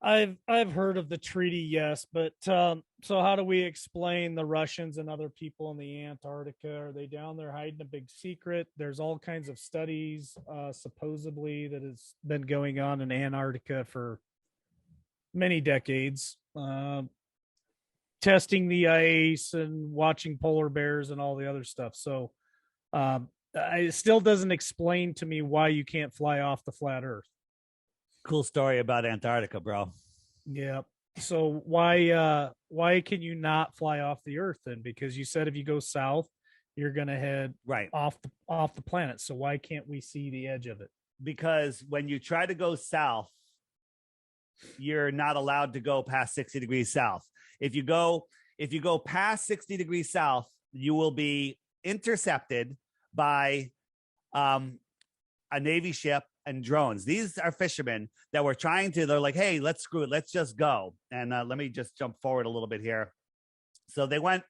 I've heard of the treaty, yes, but so how do we explain the Russians and other people in the Antarctica? Are they down there hiding a big secret? There's all kinds of studies, supposedly, that has been going on in Antarctica for many decades, testing the ice and watching polar bears and all the other stuff. So it still doesn't explain to me why you can't fly off the flat Earth. Cool story about Antarctica, bro. Yeah. So why can you not fly off the Earth then? Because you said if you go south, you're gonna head right off the planet. So why can't we see the edge of it? Because when you try to go south, you're not allowed to go past 60 degrees south. If you go past 60 degrees south, you will be intercepted by a Navy ship and drones. These are fishermen that were they're like, hey, let's screw it. Let's just go. And let me just jump forward a little bit here. So they went,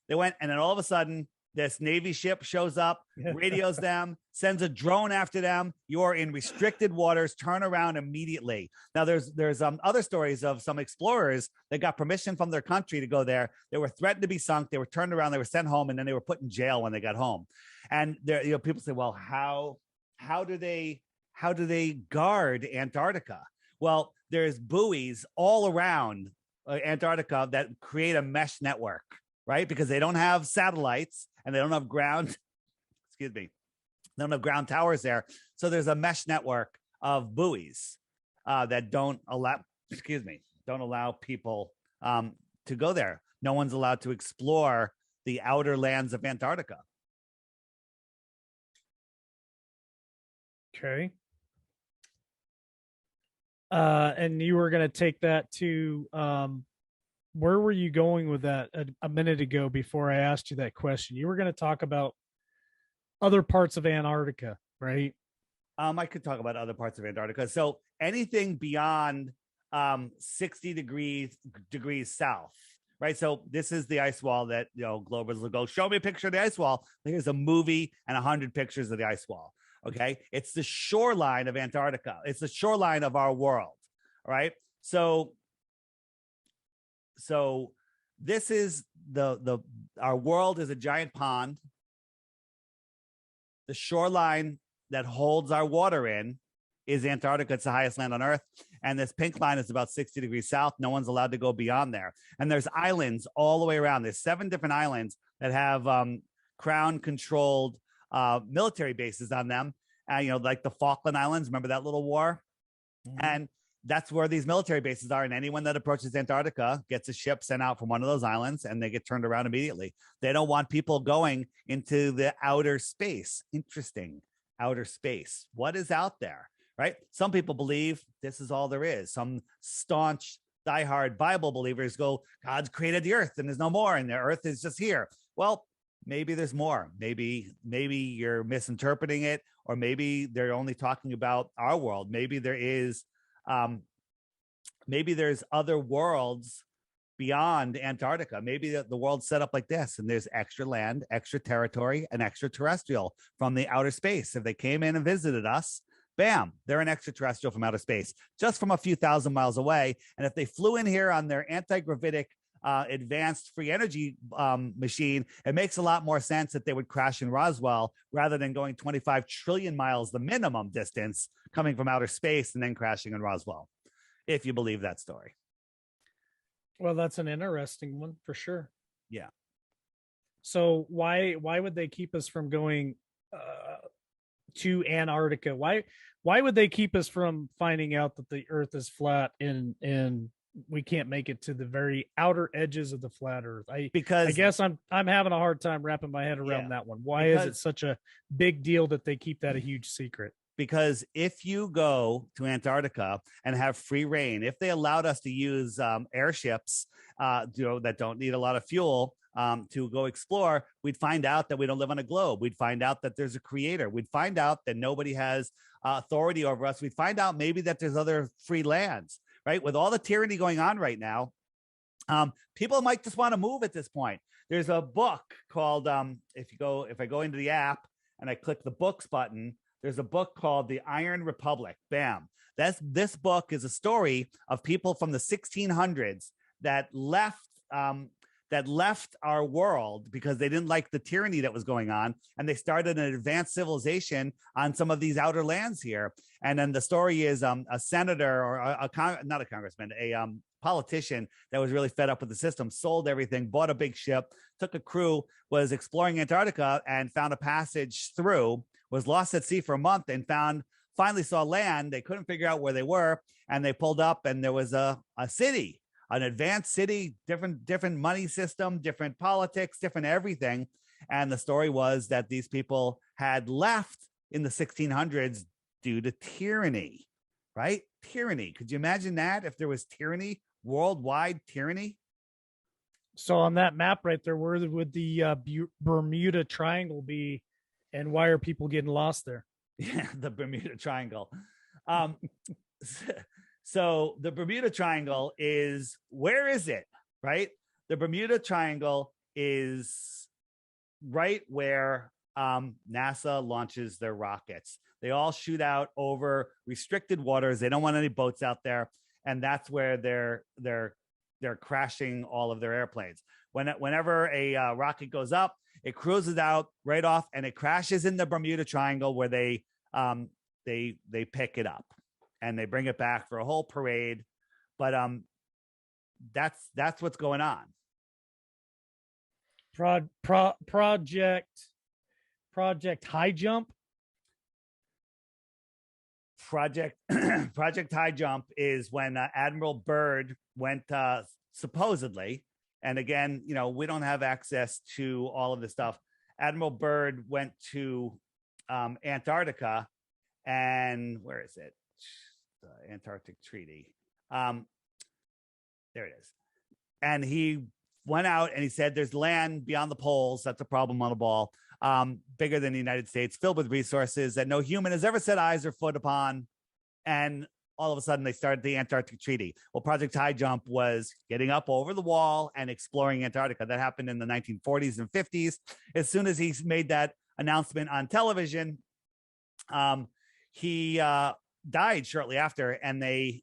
and then all of a sudden, this Navy ship shows up, radios them, sends a drone after them. You're in restricted waters, turn around immediately. Now there's other stories of some explorers that got permission from their country to go there. They were threatened to be sunk. They were turned around, they were sent home, and then they were put in jail when they got home. And there, people say, well, how do they guard Antarctica? Well, there's buoys all around Antarctica that create a mesh network, right? Because they don't have satellites and they don't have ground, excuse me, they don't have ground towers there. So there's a mesh network of buoys that don't allow people to go there. No one's allowed to explore the outer lands of Antarctica. Okay. And you were going to take that to where were you going with that a minute ago before I asked you that question? You were going to talk about other parts of Antarctica, right? I could talk about other parts of Antarctica. So anything beyond 60 degrees south, right? So this is the ice wall that, Globers will go, show me a picture of the ice wall. Here's a movie and 100 pictures of the ice wall. Okay. It's the shoreline of Antarctica. It's the shoreline of our world. All right. So this is our world is a giant pond. The shoreline that holds our water in is Antarctica. It's the highest land on Earth. And this pink line is about 60 degrees south. No one's allowed to go beyond there. And there's islands all the way around. There's 7 different islands that have crown controlled military bases on them, like the Falkland Islands. Remember that little war? Mm-hmm. And that's where these military bases are. And anyone that approaches Antarctica gets a ship sent out from one of those islands and they get turned around immediately. They don't want people going into the outer space. Interesting. Outer space. What is out there, right? Some people believe this is all there is. Some staunch, diehard Bible believers go, God's created the earth and there's no more. And the earth is just here. Well, maybe there's more. Maybe you're misinterpreting it, or maybe they're only talking about our world. Maybe there is, maybe there's other worlds beyond Antarctica. Maybe the world's set up like this, and there's extra land, extra territory, and extraterrestrial from the outer space. If they came in and visited us, Bam, they're an extraterrestrial from outer space, just from a few thousand miles away. And if they flew in here on their anti-gravitic advanced free energy machine, it makes a lot more sense that they would crash in Roswell rather than going 25 trillion miles, the minimum distance, coming from outer space and then crashing in Roswell, if you believe that story. Well, that's an interesting one for sure. Yeah. So why would they keep us from going to Antarctica? Why would they keep us from finding out that the Earth is flat and we can't make it to the very outer edges of the flat Earth? I guess I'm having a hard time wrapping my head around that one. Why is it such a big deal that they keep that a huge secret? Because if you go to Antarctica and have free reign, if they allowed us to use airships, that don't need a lot of fuel to go explore, we'd find out that we don't live on a globe. We'd find out that there's a creator. We'd find out that nobody has authority over us. We'd find out maybe that there's other free lands, right? With all the tyranny going on right now, people might just want to move at this point. There's a book called, if I go into the app and I click the books button, there's a book called The Iron Republic. Bam. This book is a story of people from the 1600s that left our world because they didn't like the tyranny that was going on, and they started an advanced civilization on some of these outer lands here. And then the story is a senator or not a congressman, a politician that was really fed up with the system, sold everything, bought a big ship, took a crew, was exploring Antarctica and found a passage through, was lost at sea for a month and finally saw land. They couldn't figure out where they were, and they pulled up and there was a city, an advanced city, different money system, different politics, different everything. And the story was that these people had left in the 1600s due to tyranny, right? Tyranny. Could you imagine that if there was tyranny, worldwide tyranny? So on that map right there, where would the Bermuda Triangle be, and why are people getting lost there? Yeah, the Bermuda Triangle. So the Bermuda Triangle is, where is it, right? The Bermuda Triangle is right where NASA launches their rockets. They all shoot out over restricted waters. They don't want any boats out there. And that's where they're crashing all of their airplanes. Whenever a rocket goes up, it cruises out right off and it crashes in the Bermuda Triangle where they pick it up and they bring it back for a whole parade. But that's what's going on. Project High Jump. Project High Jump is when Admiral Byrd went supposedly, and again, we don't have access to all of this stuff. Admiral Byrd went to Antarctica, and where is it? The Antarctic Treaty. There it is. And he went out and he said, there's land beyond the poles. That's a problem on a ball. Bigger than the United States, filled with resources that no human has ever set eyes or foot upon. And all of a sudden they started the Antarctic Treaty. Well, Project High Jump was getting up over the wall and exploring Antarctica. That happened in the 1940s and 50s. As soon as he made that announcement on television, he died shortly after, and they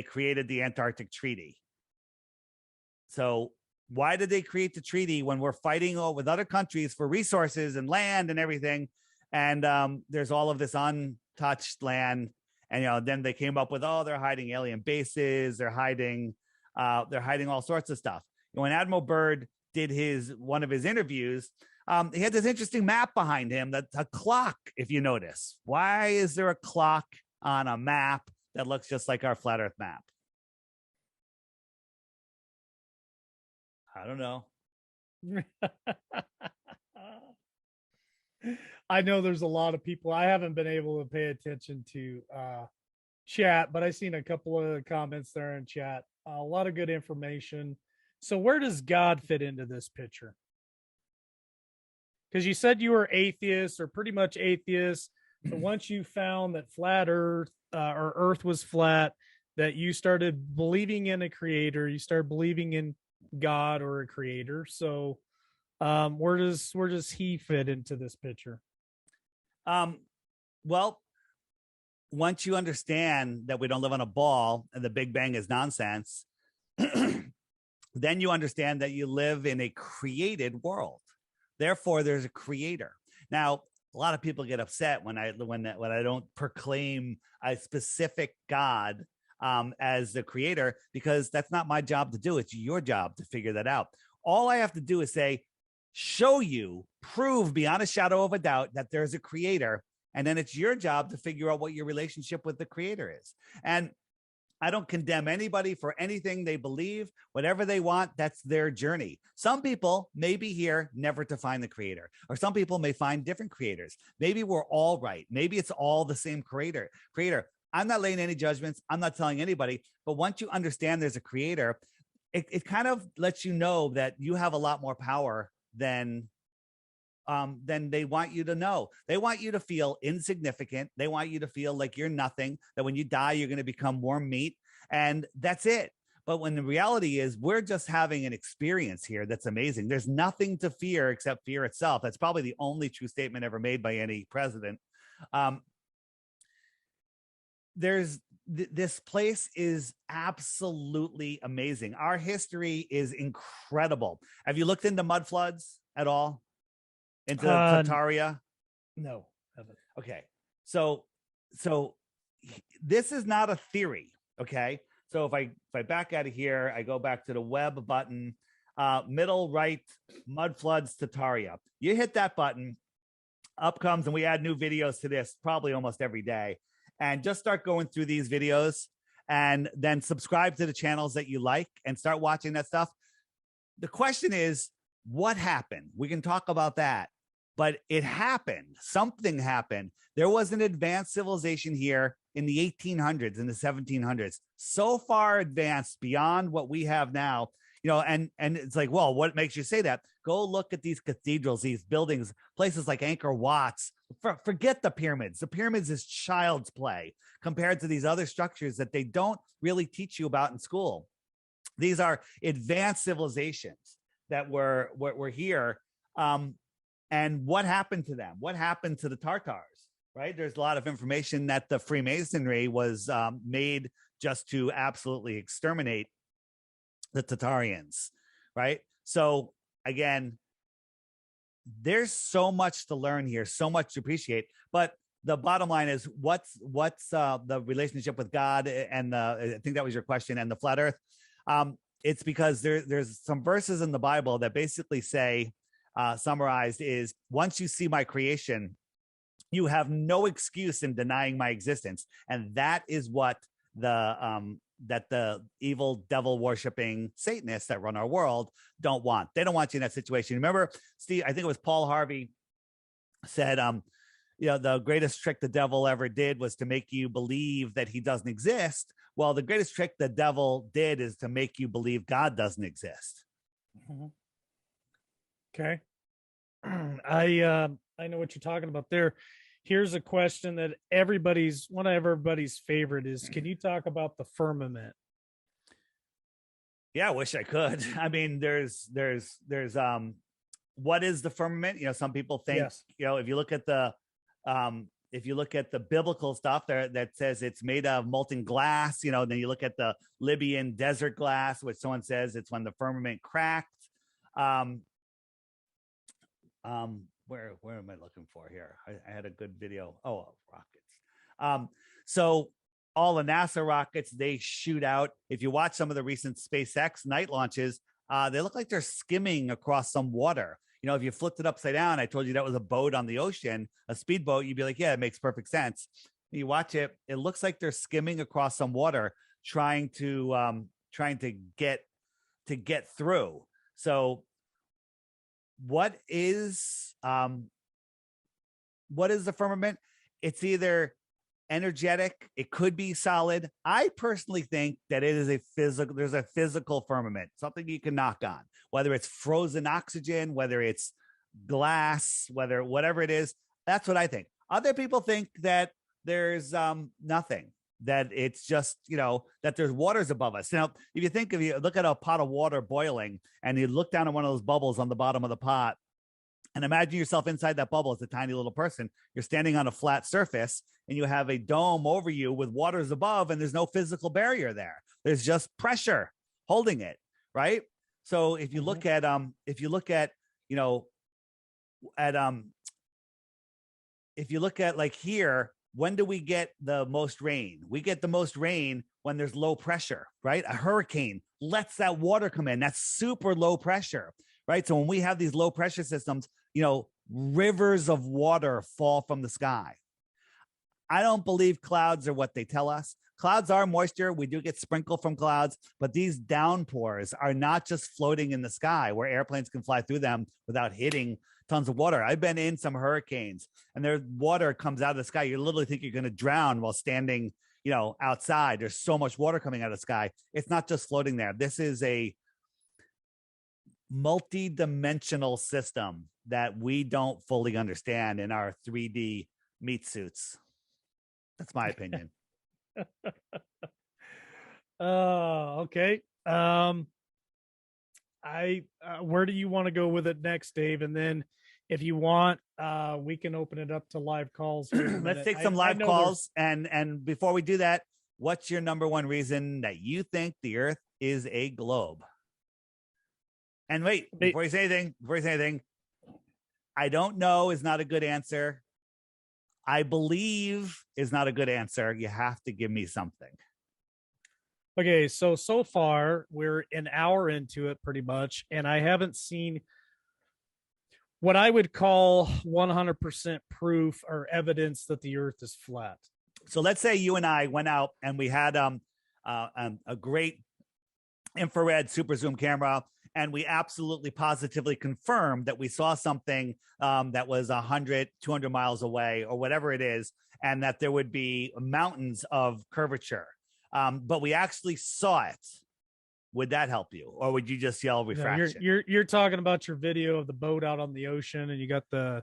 created the Antarctic Treaty. So why did they create the treaty when we're fighting with other countries for resources and land and everything? And there's all of this untouched land. And, then they came up with, they're hiding alien bases. They're hiding all sorts of stuff. When Admiral Byrd did one of his interviews, he had this interesting map behind him. That's a clock, if you notice. Why is there a clock on a map that looks just like our flat Earth map? I don't know. I know there's a lot of people. I haven't been able to pay attention to chat, but I've seen a couple of comments there in chat. A lot of good information. So where does God fit into this picture? Because you said you were atheist or pretty much atheist. But once you found that flat Earth or Earth was flat, that you started believing in a creator, you started believing in God or a creator. So where does he fit into this picture? Well, once you understand that we don't live on a ball and the Big Bang is nonsense, then you understand that you live in a created world. Therefore, there's a creator. Now, a lot of people get upset when I don't proclaim a specific God as the creator, because that's not my job to do. It's your job to figure that out. All I have to do is say, show you, prove beyond a shadow of a doubt that there's a creator. And then it's your job to figure out what your relationship with the creator is. And I don't condemn anybody for anything they believe, whatever they want. That's their journey. Some people may be here never to find the creator, or some people may find different creators. Maybe we're all right. Maybe it's all the same creator. I'm not laying any judgments. I'm not telling anybody, but once you understand there's a creator, it kind of lets you know that you have a lot more power than they want you to know. They want you to feel insignificant. They want you to feel like you're nothing, that when you die, you're going to become warm meat, and that's it. But when the reality is we're just having an experience here that's amazing. There's nothing to fear except fear itself. That's probably the only true statement ever made by any president. This place is absolutely amazing. Our history is incredible. Have you looked into mud floods at all? Into Tartaria? No, haven't. Okay. So this is not a theory. Okay. So if I back out of here, I go back to the web button, middle right, mud floods Tartaria. You hit that button, up comes, and we add new videos to this probably almost every day. And just start going through these videos, and then subscribe to the channels that you like and start watching that stuff. The question is, what happened? We can talk about that. But it happened. Something happened. There was an advanced civilization here in the 1800s, in the 1700s, so far advanced beyond what we have now. And it's like, well, what makes you say that? Go look at these cathedrals, these buildings, places like Angkor Wat's. Forget the pyramids. The pyramids is child's play compared to these other structures that they don't really teach you about in school. These are advanced civilizations that were here. And what happened to them? What happened to the Tartars, right? There's a lot of information that the Freemasonry was made just to absolutely exterminate the Tartarians, right? So again, there's so much to learn here, so much to appreciate. But the bottom line is, what's the relationship with God and I think that was your question, and the flat Earth? It's because there's some verses in the Bible that basically say, summarized is, once you see my creation, you have no excuse in denying my existence. And that is what the evil devil worshiping Satanists that run our world don't want. They don't want you in that situation. Remember, Steve, I think it was Paul Harvey said, the greatest trick the devil ever did was to make you believe that he doesn't exist. Well, the greatest trick the devil did is to make you believe God doesn't exist. Mm-hmm. Okay. I know what you're talking about there. Here's a question that one of everybody's favorite is, can you talk about the firmament? Yeah, I wish I could. I mean, there's what is the firmament? Some people think, yes. If you look at the biblical stuff there that says it's made of molten glass, then you look at the Libyan desert glass, which someone says it's when the firmament cracked. Where am I looking for here? I had a good video. Oh, rockets. So all the NASA rockets, they shoot out. If you watch some of the recent SpaceX night launches, they look like they're skimming across some water. If you flipped it upside down, I told you that was a boat on the ocean, a speedboat, you'd be like, yeah, it makes perfect sense. You watch it, it looks like they're skimming across some water, trying to get through. So what is the firmament? It's either energetic, it could be solid. I personally think that it is there's a physical firmament, something you can knock on, whether it's frozen oxygen, whether it's glass, whatever it is. That's what I think. Other people think that there's nothing, that it's just, that there's waters above us. Now, if you look at a pot of water boiling and you look down at one of those bubbles on the bottom of the pot, And imagine yourself inside that bubble as a tiny little person. You're standing on a flat surface and you have a dome over you with waters above, and there's no physical barrier there. There's just pressure holding it, right? So if you look at you know, at if you look at like here, when do we get the most rain? We get the most rain when there's low pressure, right? A hurricane lets that water come in. That's super low pressure, right? So when we have these low pressure systems, you know, rivers of water fall from the sky. I don't believe clouds are what they tell us. Clouds are moisture. We do get sprinkle from clouds, but these downpours are not just floating in the sky where airplanes can fly through them without hitting tons of water. I've been in some hurricanes and their water comes out of the sky. You literally think you're going to drown while standing, you know, outside. There's so much water coming out of the sky. It's not just floating there. This is a multi-dimensional system that we don't fully understand in our 3D meat suits. That's my opinion. Okay. Where do you want to go with it next, Dave? And then if you want, we can open it up to live calls. Let's take some live calls. And before we do that, what's your number one reason that you think the Earth is a globe? And wait, before you say anything, I don't know is not a good answer. I believe is not a good answer. You have to give me something. Okay, so far we're an hour into it pretty much, and I haven't seen what I would call 100% proof or evidence that the Earth is flat. So let's say you and I went out and we had a great infrared super zoom camera, and we absolutely positively confirmed that we saw something that was 100, 200 miles away or whatever it is, and that there would be mountains of curvature. But we actually saw it. Would that help you? Or would you just yell refraction? No, you're talking about your video of the boat out on the ocean, and you got the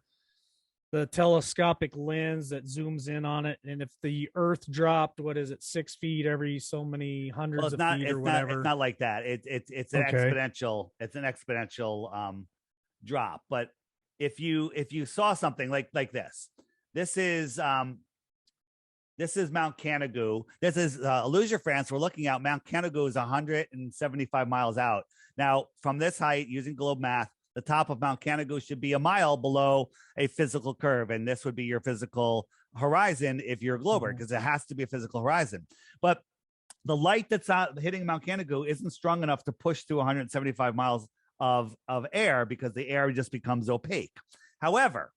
telescopic lens that zooms in on it. And if the Earth dropped, what is it, 6 feet every so many hundreds of feet or whatever? It's not like that. It's an exponential. It's an exponential drop. But if you saw something like this, this is Mount Canigou. This is Illusion, France. We're looking at Mount Canigou is 175 miles out. Now, from this height, using globe math, the top of Mount Canigou should be a mile below a physical curve. And this would be your physical horizon if you're a glober, because it has to be a physical horizon. But the light that's out hitting Mount Canigou isn't strong enough to push through 175 miles of air, because the air just becomes opaque. However,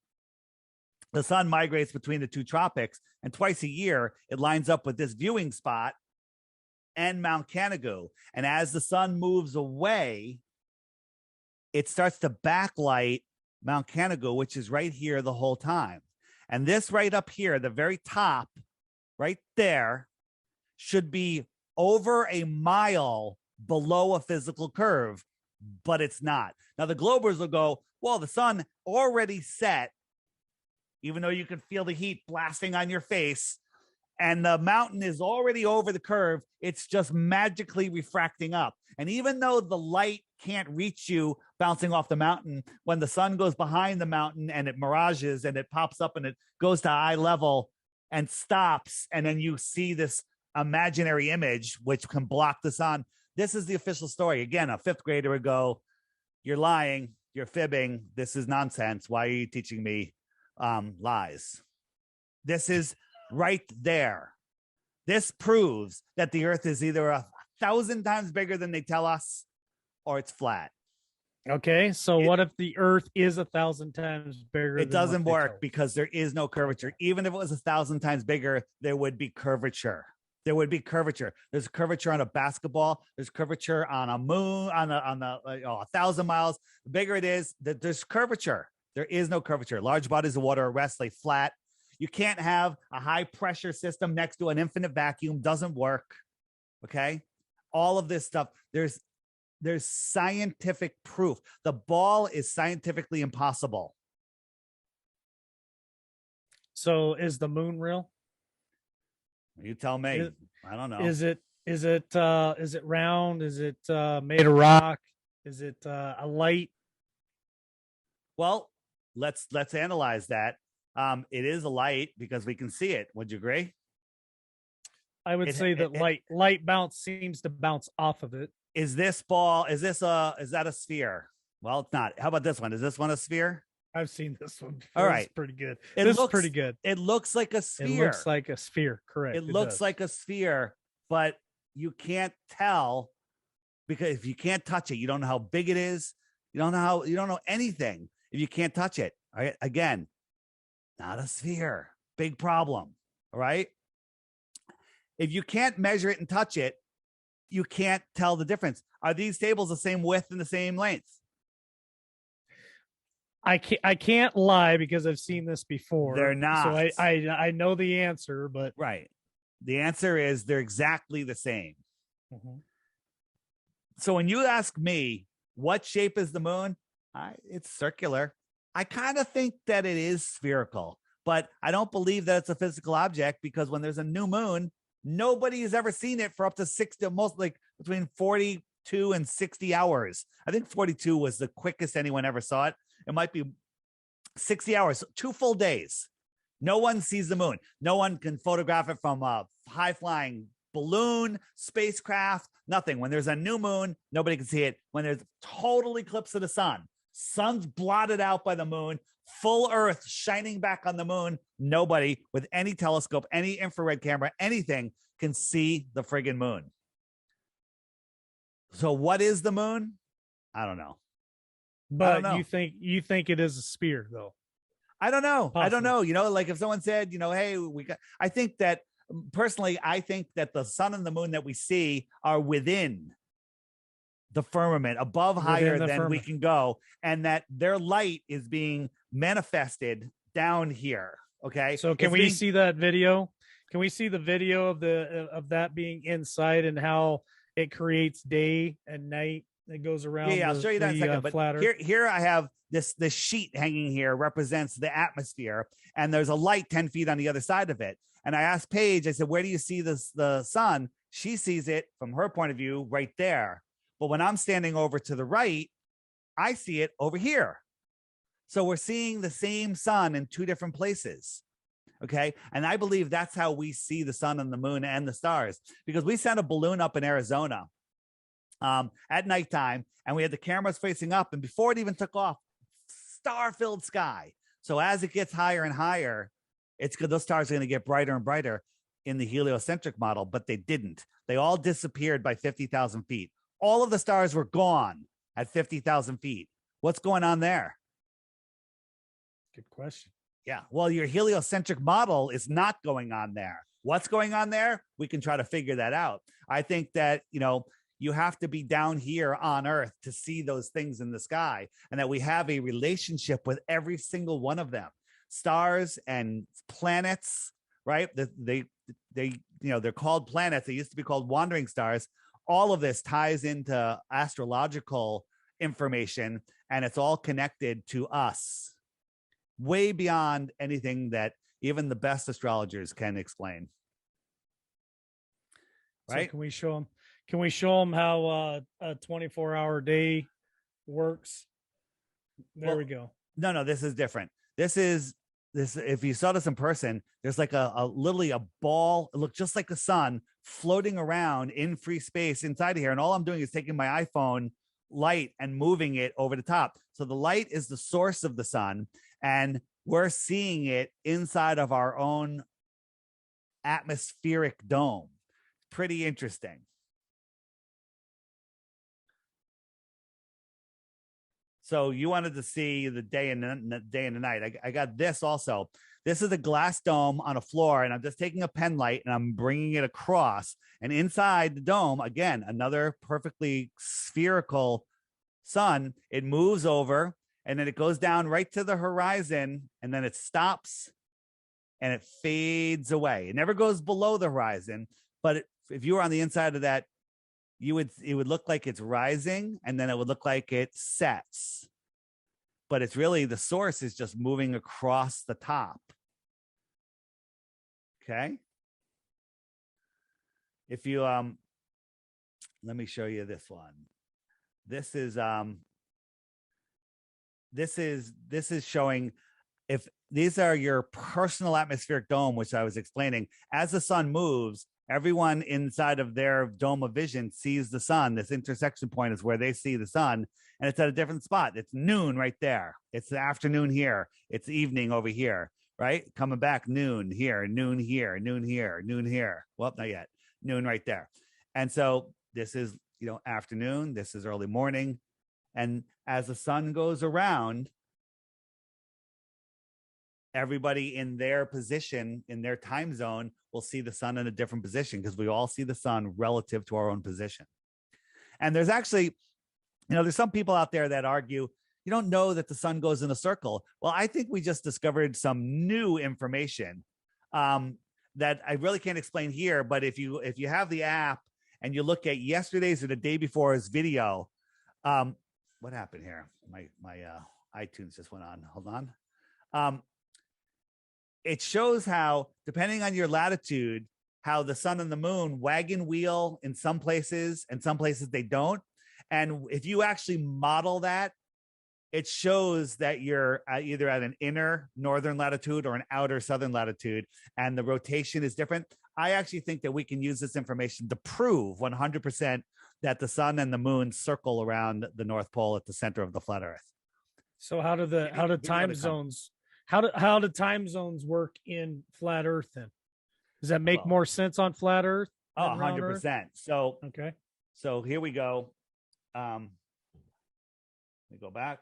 the sun migrates between the two tropics, and twice a year it lines up with this viewing spot and Mount Canigou. And as the sun moves away, it starts to backlight Mount Canigou, which is right here the whole time. And this right up here, the very top, right there, should be over a mile below a physical curve, but it's not. Now, the Globers will go, well, the sun already set, even though you can feel the heat blasting on your face, and the mountain is already over the curve. It's just magically refracting up. And even though the light can't reach you bouncing off the mountain, when the sun goes behind the mountain and it mirages and it pops up and it goes to eye level and stops, and then you see this imaginary image which can block the sun. This is the official story. Again, a fifth grader would go, you're lying, you're fibbing, this is nonsense. Why are you teaching me lies? This is right there. This proves that the Earth is either 1,000 times bigger than they tell us, or it's flat. Okay, so what if the Earth is 1,000 times bigger? It doesn't work, because there is no curvature. Even if it was 1,000 times bigger, there would be curvature. There would be curvature. There's curvature on a basketball. There's curvature on a moon, on 1,000 miles. The bigger it is, there's curvature. There is no curvature. Large bodies of water are restly flat. You can't have a high pressure system next to an infinite vacuum. Doesn't work. Okay. All of this stuff. There's scientific proof. The ball is scientifically impossible. So is the moon real? You tell me. I don't know. Is it round? Is it made of rock? Is it a light? Well, let's analyze that. It is a light because we can see it. Would you agree? I would say that light bounce seems to bounce off of it. Is that a sphere? Well, it's not. How about this one? Is this one a sphere? I've seen this one before. All right. It's pretty good. This is pretty good. It looks like a sphere. It looks like a sphere, correct. It looks like a sphere, but you can't tell because if you can't touch it, you don't know how big it is. You don't know anything if you can't touch it. All right. Again, not a sphere. Big problem. All right. If you can't measure it and touch it, you can't tell the difference. Are these tables the same width and the same length? I can't lie because I've seen this before. They're not. So I know the answer, but right. The answer is they're exactly the same. Mm-hmm. So when you ask me what shape is the moon, it's circular. I kind of think that it is spherical, but I don't believe that it's a physical object because when there's a new moon, nobody has ever seen it for up to 60, most like between 42 and 60 hours. I think 42 was the quickest anyone ever saw it. It might be 60 hours, 2 full days. No one sees the moon. No one can photograph it from a high flying balloon, spacecraft, nothing. When there's a new moon, nobody can see it. When there's total eclipse of the sun's blotted out by the moon, full Earth shining back on the moon, nobody with any telescope, any infrared camera, anything can see the friggin' moon. So what is the moon? I don't know. But you think it is a sphere though? I don't know. Possibly. I don't know. You know, like if someone said, you know, hey, I think that personally, I think that the sun and the moon that we see are within the firmament, above, higher than firmament we can go, and that their light is being manifested down here. Okay. So can we see that video? Can we see the video of that being inside and how it creates day and night? It goes around. Yeah, I'll show you that in a second. But here I have this sheet hanging here represents the atmosphere, and there's a light 10 feet on the other side of it. And I asked Paige, I said, where do you see the sun? She sees it from her point of view right there. But when I'm standing over to the right, I see it over here. So we're seeing the same sun in 2 different places. Okay. And I believe that's how we see the sun and the moon and the stars, because we sent a balloon up in Arizona at nighttime, and we had the cameras facing up, and before it even took off, star-filled sky. So as it gets higher and higher, those stars are going to get brighter and brighter in the heliocentric model, but they didn't. They all disappeared by 50,000 feet. All of the stars were gone at 50,000 feet. What's going on there? Good question. Yeah. Well, your heliocentric model is not going on there. What's going on there? We can try to figure that out. I think that, you know, you have to be down here on Earth to see those things in the sky, and that we have a relationship with every single one of them. Stars and planets, right? They they're called planets. They used to be called wandering stars. All of this ties into astrological information, and it's all connected to us way beyond anything that even the best astrologers can explain. Right? So can we show them? Can we show them how a 24-hour day works? There we go. No, this is different. This. If you saw this in person, there's like literally a ball. It looked just like the sun floating around in free space inside of here. And all I'm doing is taking my iPhone light and moving it over the top. So the light is the source of the sun, and we're seeing it inside of our own atmospheric dome. Pretty interesting. So you wanted to see the day and the night. I got this also. This is a glass dome on a floor, and I'm just taking a pen light and I'm bringing it across. And inside the dome, again, another perfectly spherical sun. It moves over, and then it goes down right to the horizon, and then it stops, and it fades away. It never goes below the horizon, but if you were on the inside of that, it would look like it's rising, and then it would look like it sets. But it's really the source is just moving across the top. Okay. If you let me show you this one. This is this is showing if these are your personal atmospheric dome, which I was explaining. As the sun moves, everyone inside of their dome of vision sees the sun. This intersection point is where they see the sun, and it's at a different spot. It's noon right there. It's the afternoon here. It's evening over here, right? Coming back noon here, noon here, noon here, noon here. Well, not yet. Noon right there. And so this is, afternoon. This is early morning. And as the sun goes around, everybody in their position, in their time zone, will see the sun in a different position because we all see the sun relative to our own position. And there's actually, there's some people out there that argue, you don't know that the sun goes in a circle. Well, I think we just discovered some new information that I really can't explain here. But if you have the app and you look at yesterday's or the day before's video, what happened here? My iTunes just went on. Hold on. It shows how, depending on your latitude, how the sun and the moon wagon wheel in some places and some places they don't. And if you actually model that, it shows that you're either at an inner northern latitude or an outer southern latitude, and the rotation is different. I actually think that we can use this information to prove 100% that the sun and the moon circle around the North Pole at the center of the flat Earth. So how do time zones work in flat Earth then? Does that make more sense on flat Earth? 100%. So okay. So here we go. Let me go back.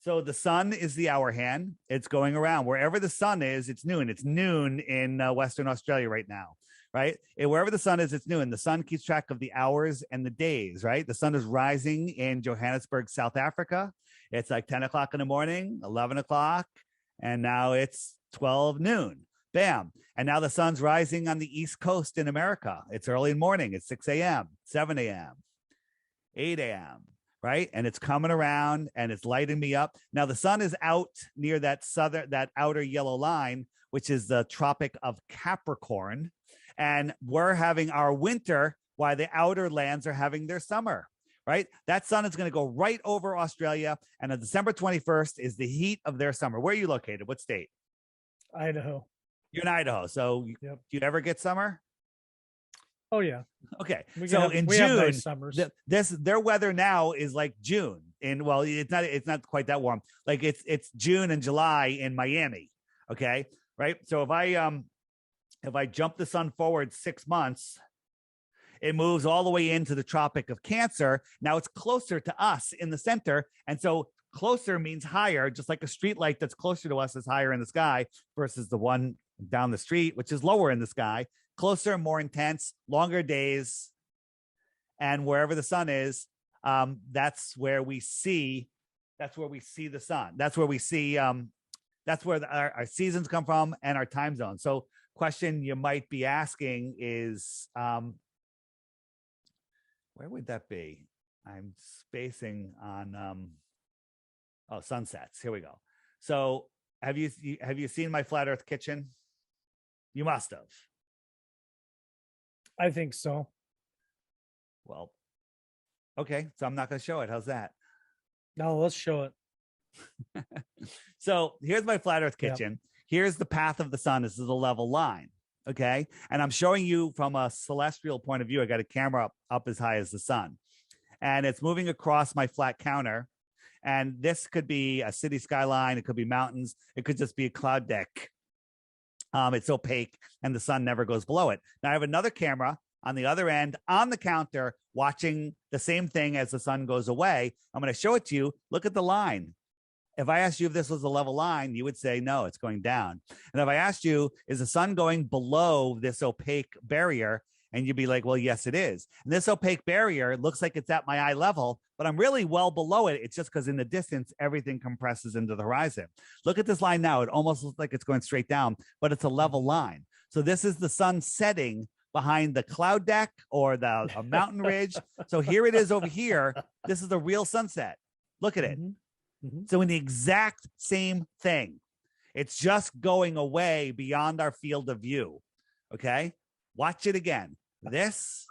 So the sun is the hour hand. It's going around wherever the sun is. It's noon. It's noon in Western Australia right now, right? And wherever the sun is, it's noon. The sun keeps track of the hours and the days, right? The sun is rising in Johannesburg, South Africa. It's like 10 o'clock in the morning, 11 o'clock, and now it's 12 noon. Bam. And now the sun's rising on the East Coast in America. It's early in the morning. It's 6 a.m., 7 a.m., 8 a.m., right? And it's coming around and it's lighting me up. Now the sun is out near that outer yellow line, which is the Tropic of Capricorn. And we're having our winter while the outer lands are having their summer, right? That sun is going to go right over Australia. And on December 21st is the heat of their summer. Where are you located? What state? Idaho. You're in Idaho. So do you ever get summer? Oh yeah. Okay. So in June, nice summers. Their weather now is like June. It's not quite that warm. Like it's June and July in Miami. Okay. Right. So if I jump the sun forward 6 months, it moves all the way into the Tropic of Cancer. Now it's closer to us in the center. And so closer means higher, just like a street light that's closer to us is higher in the sky versus the one down the street, which is lower in the sky. Closer, more intense, longer days. And wherever the sun is, that's where we see the sun. That's where we see, that's where our seasons come from and our time zones. So question you might be asking is, where would that be? I'm spacing on, sunsets. Here we go. So have you seen my flat Earth kitchen? You must have. I think so. Well, okay. So I'm not going to show it. How's that? No, let's show it. So here's my flat Earth kitchen. Yep. Here's the path of the sun. This is a level line. Okay. And I'm showing you from a celestial point of view. I got a camera up as high as the sun, and it's moving across my flat counter. And this could be a city skyline. It could be mountains. It could just be a cloud deck. It's opaque and the sun never goes below it. Now I have another camera on the other end on the counter watching the same thing as the sun goes away. I'm going to show it to you. Look at the line. If I asked you if this was a level line, you would say, no, it's going down. And if I asked you, is the sun going below this opaque barrier? And you'd be like, well, yes, it is. And this opaque barrier looks like it's at my eye level, but I'm really well below it. It's just because in the distance, everything compresses into the horizon. Look at this line now. It almost looks like it's going straight down, but it's a level line. So this is the sun setting behind the cloud deck or a mountain ridge. So here it is over here. This is the real sunset. Look at it. Mm-hmm. Mm-hmm. So in the exact same thing, it's just going away beyond our field of view. Okay. Watch it again. This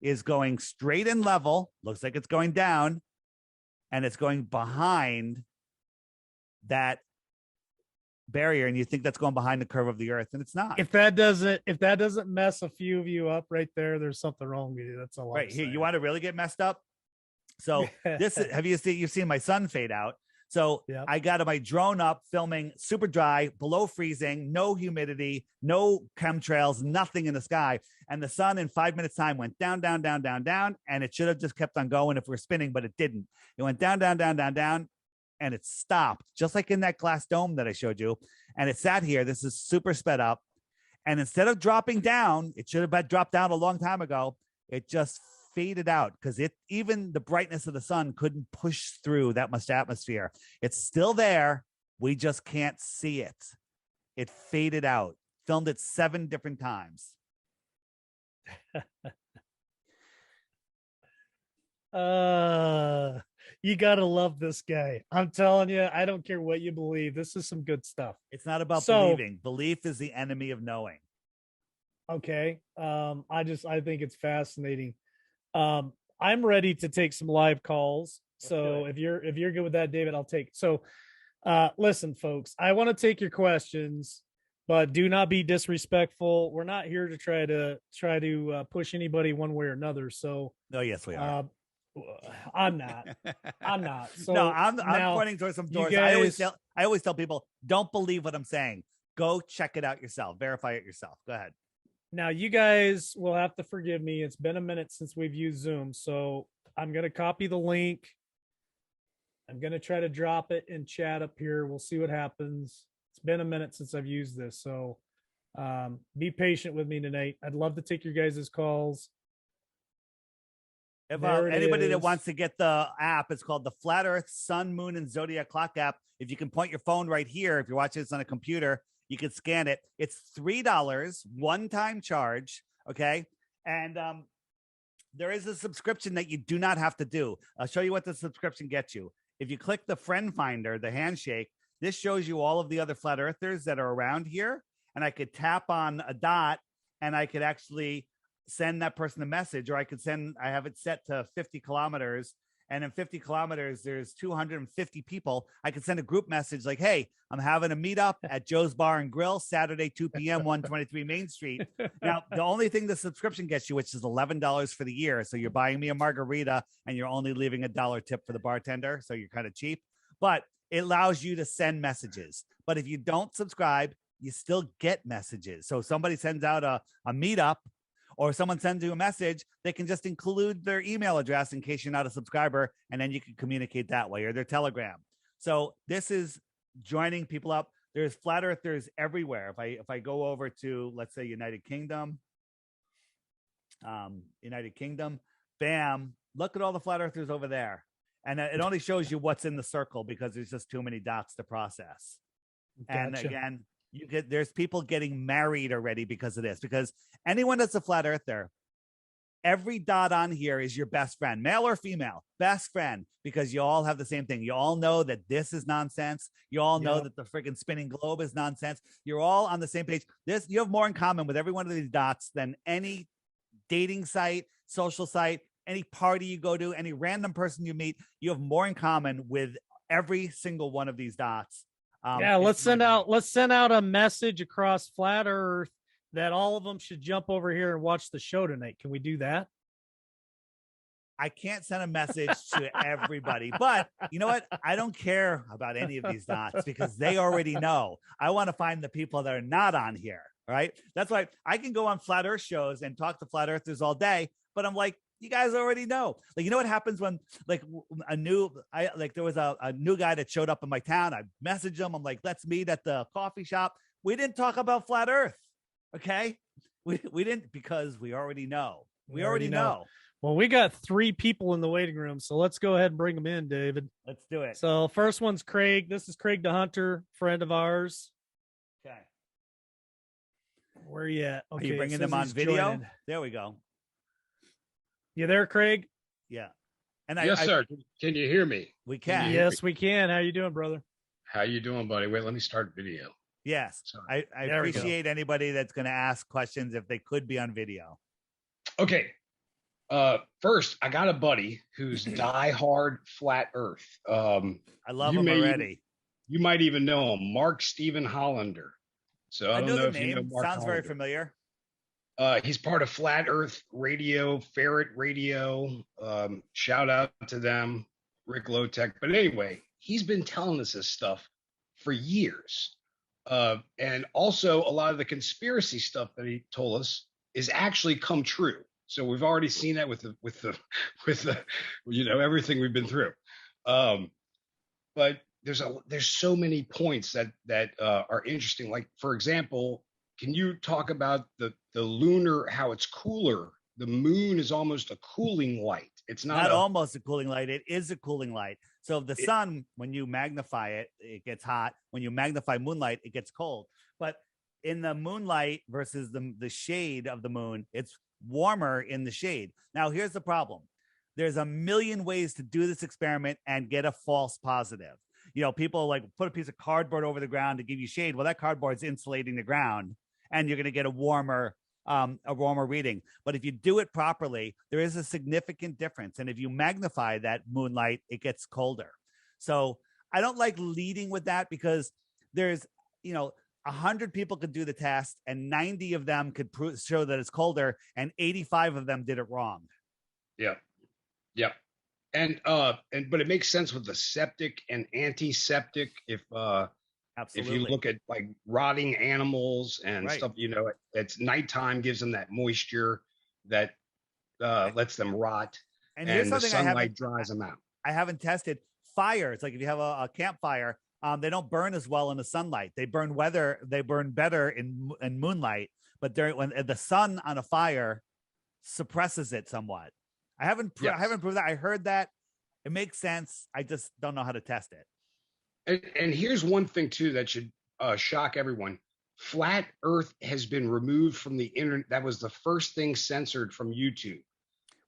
is going straight and level. Looks like it's going down, and it's going behind that barrier, and you think that's going behind the curve of the Earth, and it's not. If that doesn't mess a few of you up right there's something wrong with you. That's all. Right here, you want to really get messed up. So this is, you've seen my sun fade out. So yep. I got my drone up filming super dry, below freezing, no humidity, no chemtrails, nothing in the sky. And the sun in 5 minutes time went down, down, down, down, down. And it should have just kept on going if we're spinning, but it didn't. It went down, down, down, down, down. And it stopped, just like in that glass dome that I showed you. And it sat here. This is super sped up. And instead of dropping down, it should have been dropped down a long time ago. It just faded out because even the brightness of the sun couldn't push through that much atmosphere. It's still there. We just can't see it. It faded out. Filmed it 7 different times. You gotta love this guy. I'm telling you, I don't care what you believe. This is some good stuff. It's not about believing. Belief is the enemy of knowing. Okay. I think it's fascinating. I'm ready to take some live calls. So if you're good with that, David, I'll take it. So listen, folks, I want to take your questions, but do not be disrespectful. We're not here to try to push anybody one way or another. So no, yes, we are. I'm not. So no, I'm pointing towards some doors. Guys, I always tell people, don't believe what I'm saying. Go check it out yourself. Verify it yourself. Go ahead. Now, you guys will have to forgive me. It's been a minute since we've used Zoom, so I'm going to copy the link. I'm going to try to drop it in chat up here. We'll see what happens. It's been a minute since I've used this, so be patient with me tonight. I'd love to take your guys' calls. If anybody that wants to get the app, it's called the Flat Earth Sun, Moon, and Zodiac Clock app. If you can point your phone right here, if you're watching this on a computer, you can scan it. It's $3, one-time charge, okay? And there is a subscription that you do not have to do. I'll show you what the subscription gets you. If you click the friend finder, the handshake, this shows you all of the other flat earthers that are around here. And I could tap on a dot and I could actually send that person a message, or I have it set to 50 kilometers. And in 50 kilometers, there's 250 people. I could send a group message like, hey, I'm having a meetup at Joe's Bar and Grill, Saturday, 2 p.m., 123 Main Street. Now, the only thing the subscription gets you, which is $11 for the year. So you're buying me a margarita and you're only leaving $1 tip for the bartender. So you're kind of cheap, but it allows you to send messages. But if you don't subscribe, you still get messages. So if somebody sends out a meetup, or someone sends you a message, they can just include their email address in case you're not a subscriber, and then you can communicate that way, or their Telegram. So this is joining people up. There's flat earthers everywhere. If I go over to, let's say, United Kingdom, bam, look at all the flat earthers over there. And it only shows you what's in the circle because there's just too many dots to process. Gotcha. And again, there's people getting married already because of this, because anyone that's a flat earther, every dot on here is your best friend, male or female, best friend, because you all have the same thing. You all know that this is nonsense. You all know that the freaking spinning globe is nonsense. You're all on the same page. You have more in common with every one of these dots than any dating site, social site, any party you go to, any random person you meet. You have more in common with every single one of these dots. Let's send out a message across flat earth that all of them should jump over here and watch the show tonight. Can we do that? I can't send a message to everybody, but you know what? I don't care about any of these dots because they already know. I want to find the people that are not on here, right? That's why I can go on flat earth shows and talk to flat earthers all day, but I'm like, you guys already know. Like, you know what happens when there was a new guy that showed up in my town. I messaged him. I'm like, let's meet at the coffee shop. We didn't talk about flat earth. Okay. We didn't, because we already know. We already know. Well, we got 3 people in the waiting room, so let's go ahead and bring them in, David. Let's do it. So first one's Craig. This is Craig the Hunter, friend of ours. Okay. Where are you at? Okay, are you bringing them on video? Joining. There we go. You there, Craig? Yeah. And yes, sir. Can you hear me? We can. Yes, we can. How you doing, brother? How you doing, buddy? Wait, let me start video. Yes. Sorry. I appreciate anybody that's going to ask questions if they could be on video. Okay. First, I got a buddy who's diehard flat Earth. I love him already. You might even know him, Mark Steven Hollander. So I I don't know know the if you know name. Mark Sounds very Hollander. familiar. He's part of Flat Earth Radio, Ferret Radio. Shout out to them, Rick Lowtech. But anyway, he's been telling us this stuff for years. And also, a lot of the conspiracy stuff that he told us is actually come true. So we've already seen that with the everything we've been through. Um, but there's so many points that are interesting. Like, for example, can you talk about the lunar, how it's cooler? The moon is almost a cooling light. It's not almost a cooling light. It is a cooling light. So the sun, when you magnify it, it gets hot. When you magnify moonlight, it gets cold. But in the moonlight versus the shade of the moon, it's warmer in the shade. Now, here's the problem. There's a million ways to do this experiment and get a false positive. People like put a piece of cardboard over the ground to give you shade. Well, that cardboard's insulating the ground, and you're going to get a warmer reading. But if you do it properly, there is a significant difference. And if you magnify that moonlight, it gets colder. So I don't like leading with that, because there's, 100 people could do the test and 90 of them could show that it's colder, and 85 of them did it wrong. Yeah. Yeah. And but it makes sense with the septic and antiseptic. Absolutely. If you look at like rotting animals and Right. stuff, it's nighttime gives them that moisture that lets them rot, and here's the something sunlight dries them out. I haven't tested. Fires, like if you have a campfire, they don't burn as well in the sunlight. They burn better in moonlight, but when the sun on a fire suppresses it somewhat. I haven't proved that. I heard that. It makes sense. I just don't know how to test it. And here's one thing too that should shock everyone. Flat Earth has been removed from the internet. That was the first thing censored from YouTube.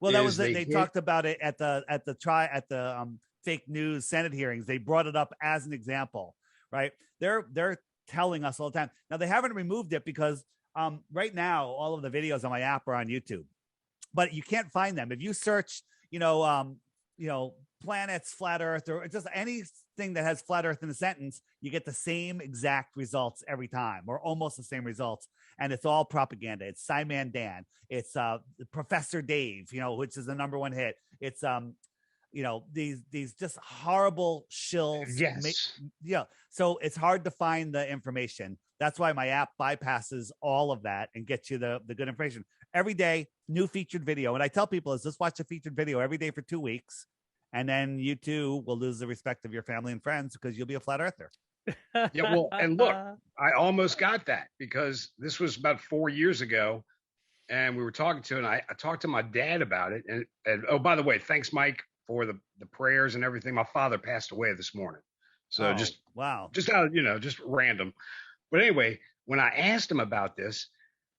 Well, that was it. They talked about it at the fake news Senate hearings. They brought it up as an example, right? They're telling us all the time. Now they haven't removed it because right now all of the videos on my app are on YouTube, but you can't find them if you search, planets, flat Earth, or just anything that has flat Earth in a sentence. You get the same exact results every time, or almost the same results, and it's all propaganda. It's Simon Dan. It's Professor Dave, which is the #1 hit. It's these just horrible shills. Yes. So it's hard to find the information. That's why my app bypasses all of that and gets you the good information. Every day, new featured video. And I tell people is just watch a featured video every day for 2 weeks. And then you too will lose the respect of your family and friends because you'll be a flat earther. Yeah, well, and look, I almost got that because this was about 4 years ago. And we were talking to, and I talked to my dad about it. And oh, by the way, thanks, Mike, for the prayers and everything. My father passed away this morning. So wow. Just out of, just random. But anyway, when I asked him about this,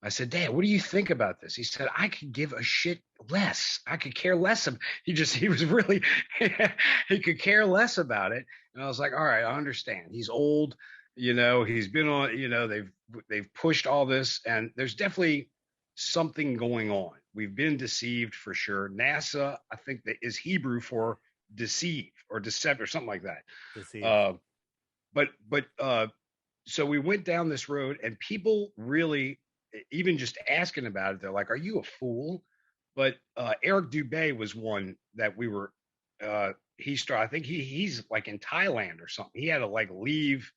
I said, Dad, what do you think about this? He said, I could give a shit less. I could care less. He was really, he could care less about it. And I was like, all right, I understand. He's old, he's been on, they've pushed all this, and there's definitely something going on. We've been deceived for sure. NASA, I think that is Hebrew for deceive or deceptive or something like that. Deceive. So we went down this road, and people really, even just asking about it, they're like, are you a fool? But Eric Dubé was one that we were, I think he's like in Thailand or something. He had to like leave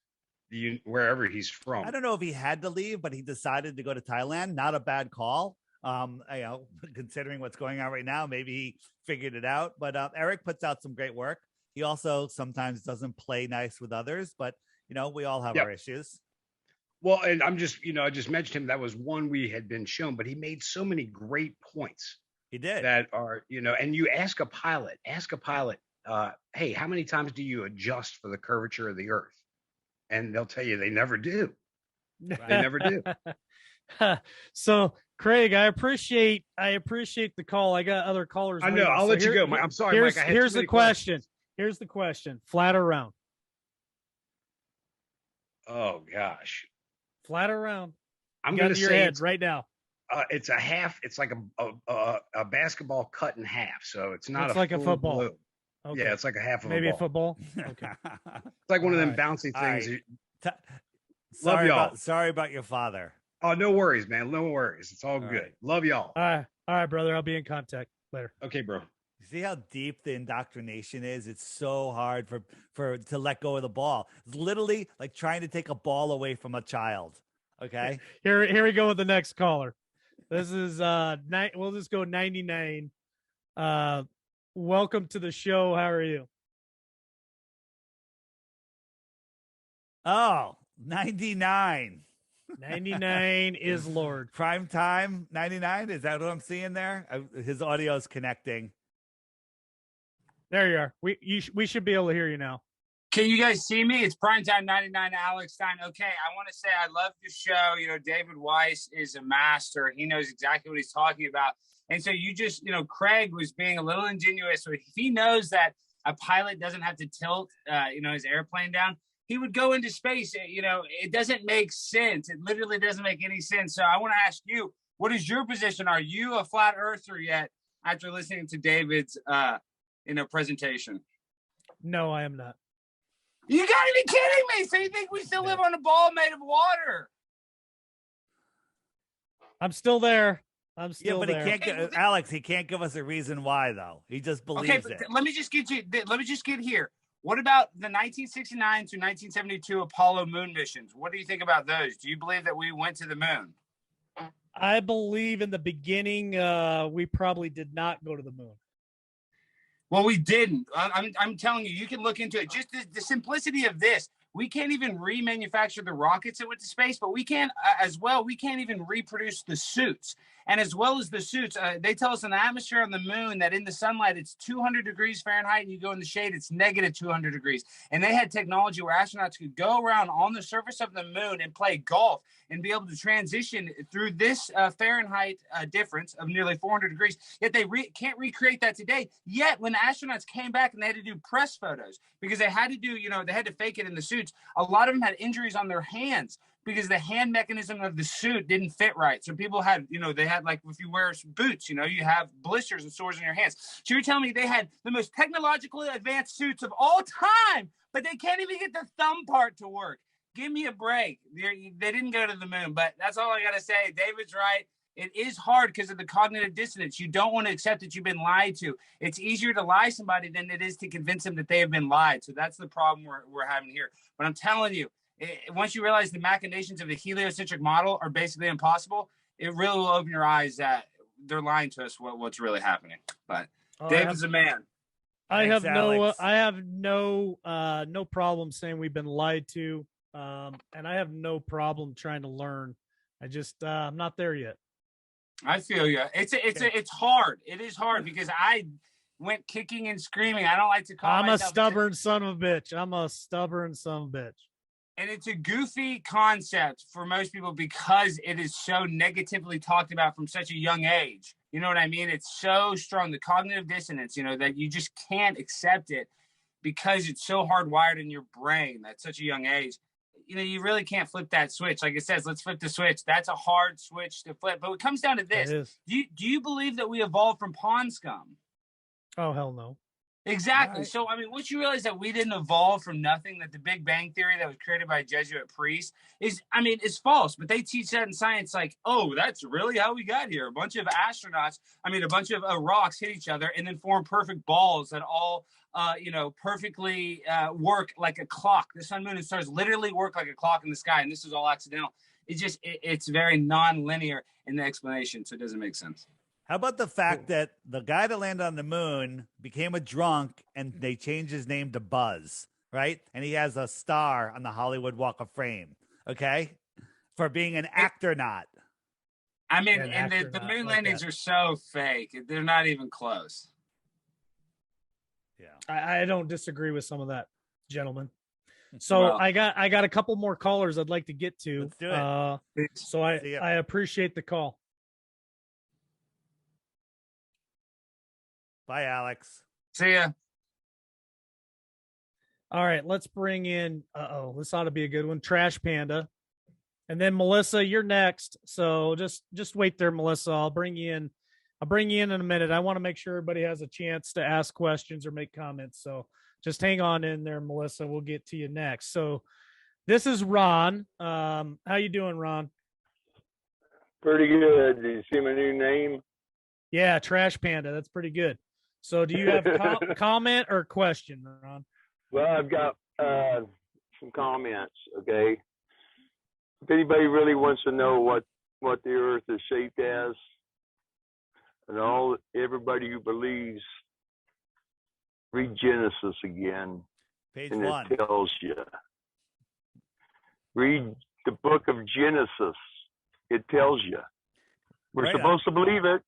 wherever he's from. I don't know if he had to leave, but he decided to go to Thailand. Not a bad call. Considering what's going on right now, maybe he figured it out. But Eric puts out some great work. He also sometimes doesn't play nice with others, but we all have our issues. Well, and I'm just, I just mentioned him. That was one we had been shown, but he made so many great points. He did. That are, and you ask a pilot, hey, how many times do you adjust for the curvature of the Earth? And they'll tell you they never do. They never do. So, Craig, I appreciate the call. I got other callers. I know. I'll let you go. I'm sorry, Mike. Here's the question. Here's the question. Flat or round? Oh gosh. Flat or round? I'm going to say your head right now. It's a half. It's like a basketball cut in half. So it's not like a football. Blue. Okay. Yeah, it's like a half of Maybe a a ball. football. Okay. It's like one of them All bouncy All things. right. you- Sorry y'all. about your father. Oh, no worries, man. No worries. It's all All good. right. Love y'all. All right, brother. I'll be in contact later. Okay, bro. You see how deep the indoctrination is? It's so hard for to let go of the ball. It's literally like trying to take a ball away from a child. Okay. Here we go with the next caller. This is we'll just go 99. Welcome to the show. How are you? Oh, 99. 99 is Lord. Prime time 99. Is that what I'm seeing there? His audio is connecting. There you are. We should be able to hear you now. Can you guys see me? It's Primetime 99, Alex Stein. Okay, I want to say I love the show. You know, David Weiss is a master. He knows exactly what he's talking about. And so you just, Craig was being a little ingenuous. So if he knows that a pilot doesn't have to tilt, his airplane down, he would go into space. It doesn't make sense. It literally doesn't make any sense. So I want to ask you, what is your position? Are you a flat earther yet after listening to David's, presentation? No, I am not. You gotta be kidding me! So you think we still live on a ball made of water? I'm still there. I'm still there. He can't. Alex, he can't give us a reason why, though. He just believes it. Let me just get here. What about the 1969 to 1972 Apollo moon missions? What do you think about those? Do you believe that we went to the moon? I believe in the beginning, we probably did not go to the moon. Well, we didn't. I'm telling you, you can look into it. Just the simplicity of this. We can't even remanufacture the rockets that went to space, but we can't we can't even reproduce the suits. And as well as the suits, they tell us in the atmosphere on the moon that in the sunlight, it's 200 degrees Fahrenheit, and you go in the shade, it's negative 200 degrees. And they had technology where astronauts could go around on the surface of the moon and play golf and be able to transition through this Fahrenheit difference of nearly 400 degrees. Yet they can't recreate that today. Yet when the astronauts came back and they had to do press photos because they had to do, they had to fake it in the suits, a lot of them had injuries on their hands because the hand mechanism of the suit didn't fit right. So people had, they had like, if you wear boots, you have blisters and sores in your hands. So you're telling me they had the most technologically advanced suits of all time, but they can't even get the thumb part to work. Give me a break. They didn't go to the moon, but that's all I got to say. David's right. It is hard because of the cognitive dissonance. You don't want to accept that you've been lied to. It's easier to lie somebody than it is to convince them that they have been lied. So that's the problem we're having here. But I'm telling you, once you realize the machinations of the heliocentric model are basically impossible, it really will open your eyes that they're lying to us what's really happening. But David's a man. I have Alex. no problem saying we've been lied to. And I have no problem trying to learn. I just I'm not there yet. I feel you. It's hard. It is hard because I went kicking and screaming. I don't like to call myself. I'm a stubborn son of a bitch. I'm a stubborn son of a bitch. And it's a goofy concept for most people because it is so negatively talked about from such a young age. You know what I mean? It's so strong, the cognitive dissonance, that you just can't accept it because it's so hardwired in your brain at such a young age. You really can't flip that switch. Like it says, let's flip the switch. That's a hard switch to flip. But it comes down to this. Do you believe that we evolved from pond scum? Oh, hell no. Exactly. Right. So, once you realize that we didn't evolve from nothing, that the Big Bang Theory that was created by a Jesuit priest is false. But they teach that in science like, oh, that's really how we got here. A bunch of astronauts, a bunch of rocks hit each other and then form perfect balls that all perfectly work like a clock. The sun, moon, and stars literally work like a clock in the sky, and this is all accidental. It's very non-linear in the explanation, so it doesn't make sense. How about the fact that the guy that landed on the moon became a drunk and they changed his name to Buzz, right? And he has a star on the Hollywood Walk of Fame, okay? For being an actor-naut. The moon landings are so fake. They're not even close. Yeah, I don't disagree with some of that, gentlemen. So I got a couple more callers I'd like to get to. Let's do it. So I appreciate the call. Bye, Alex. See ya. All right, let's bring in. This ought to be a good one. Trash Panda, and then Melissa, you're next. So just wait there, Melissa. I'll bring you in I'll bring you in a minute. I want to make sure everybody has a chance to ask questions or make comments. So just hang on in there, Melissa. We'll get to you next. So this is Ron. How you doing, Ron? Pretty good. Did you see my new name? Yeah, Trash Panda. That's pretty good. So do you have comment or question, Ron? Well, I've got some comments, okay? If anybody really wants to know what the earth is shaped as, and everybody who believes, read Genesis again. Page and 1. It tells you. Read the book of Genesis. It tells you. We're Right supposed to believe it,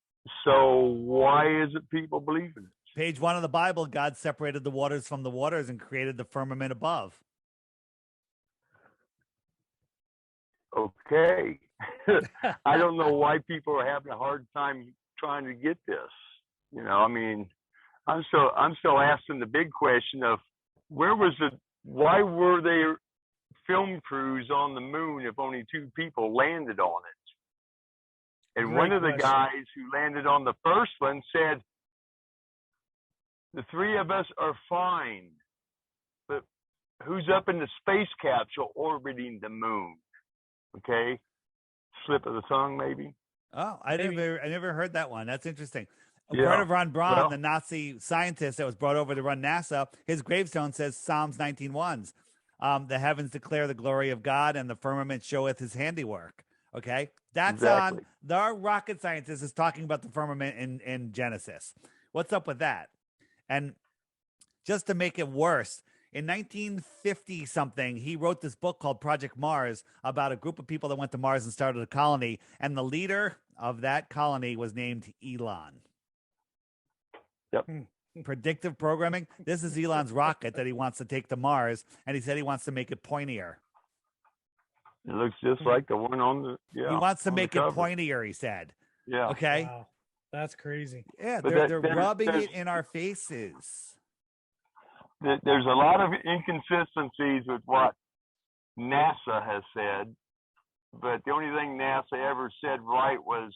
so why isn't people believing it? Page 1 of the Bible, God separated the waters from the waters and created the firmament above. Okay. I don't know why people are having a hard time trying to get this. I mean, I'm still asking the big question of why were there film crews on the moon if only 2 people landed on it? And Great one of the question. guys who landed on the first one said, the 3 of us are fine, but who's up in the space capsule orbiting the moon? Okay. Slip of the tongue, maybe. Oh, I never heard that one. That's interesting. Yeah. Part of Ron Braun, Well- the Nazi scientist that was brought over to run NASA, his gravestone says Psalms 19:1. The heavens declare the glory of God, and the firmament showeth his handiwork. Okay, that's Exactly. on. Our rocket scientist is talking about the firmament in Genesis. What's up with that? And just to make it worse, in 1950 something, he wrote this book called Project Mars about a group of people that went to Mars and started a colony, and the leader of that colony was named Elon. Yep. Predictive programming. This is Elon's rocket that he wants to take to Mars, and he said he wants to make it pointier. It looks just like the one on the He wants to on the make it cover. pointier, he said. Yeah. Okay. Wow. That's crazy. Yeah, But they're there's- rubbing there's- it in our faces. There's a lot of inconsistencies with what NASA has said, but the only thing NASA ever said right was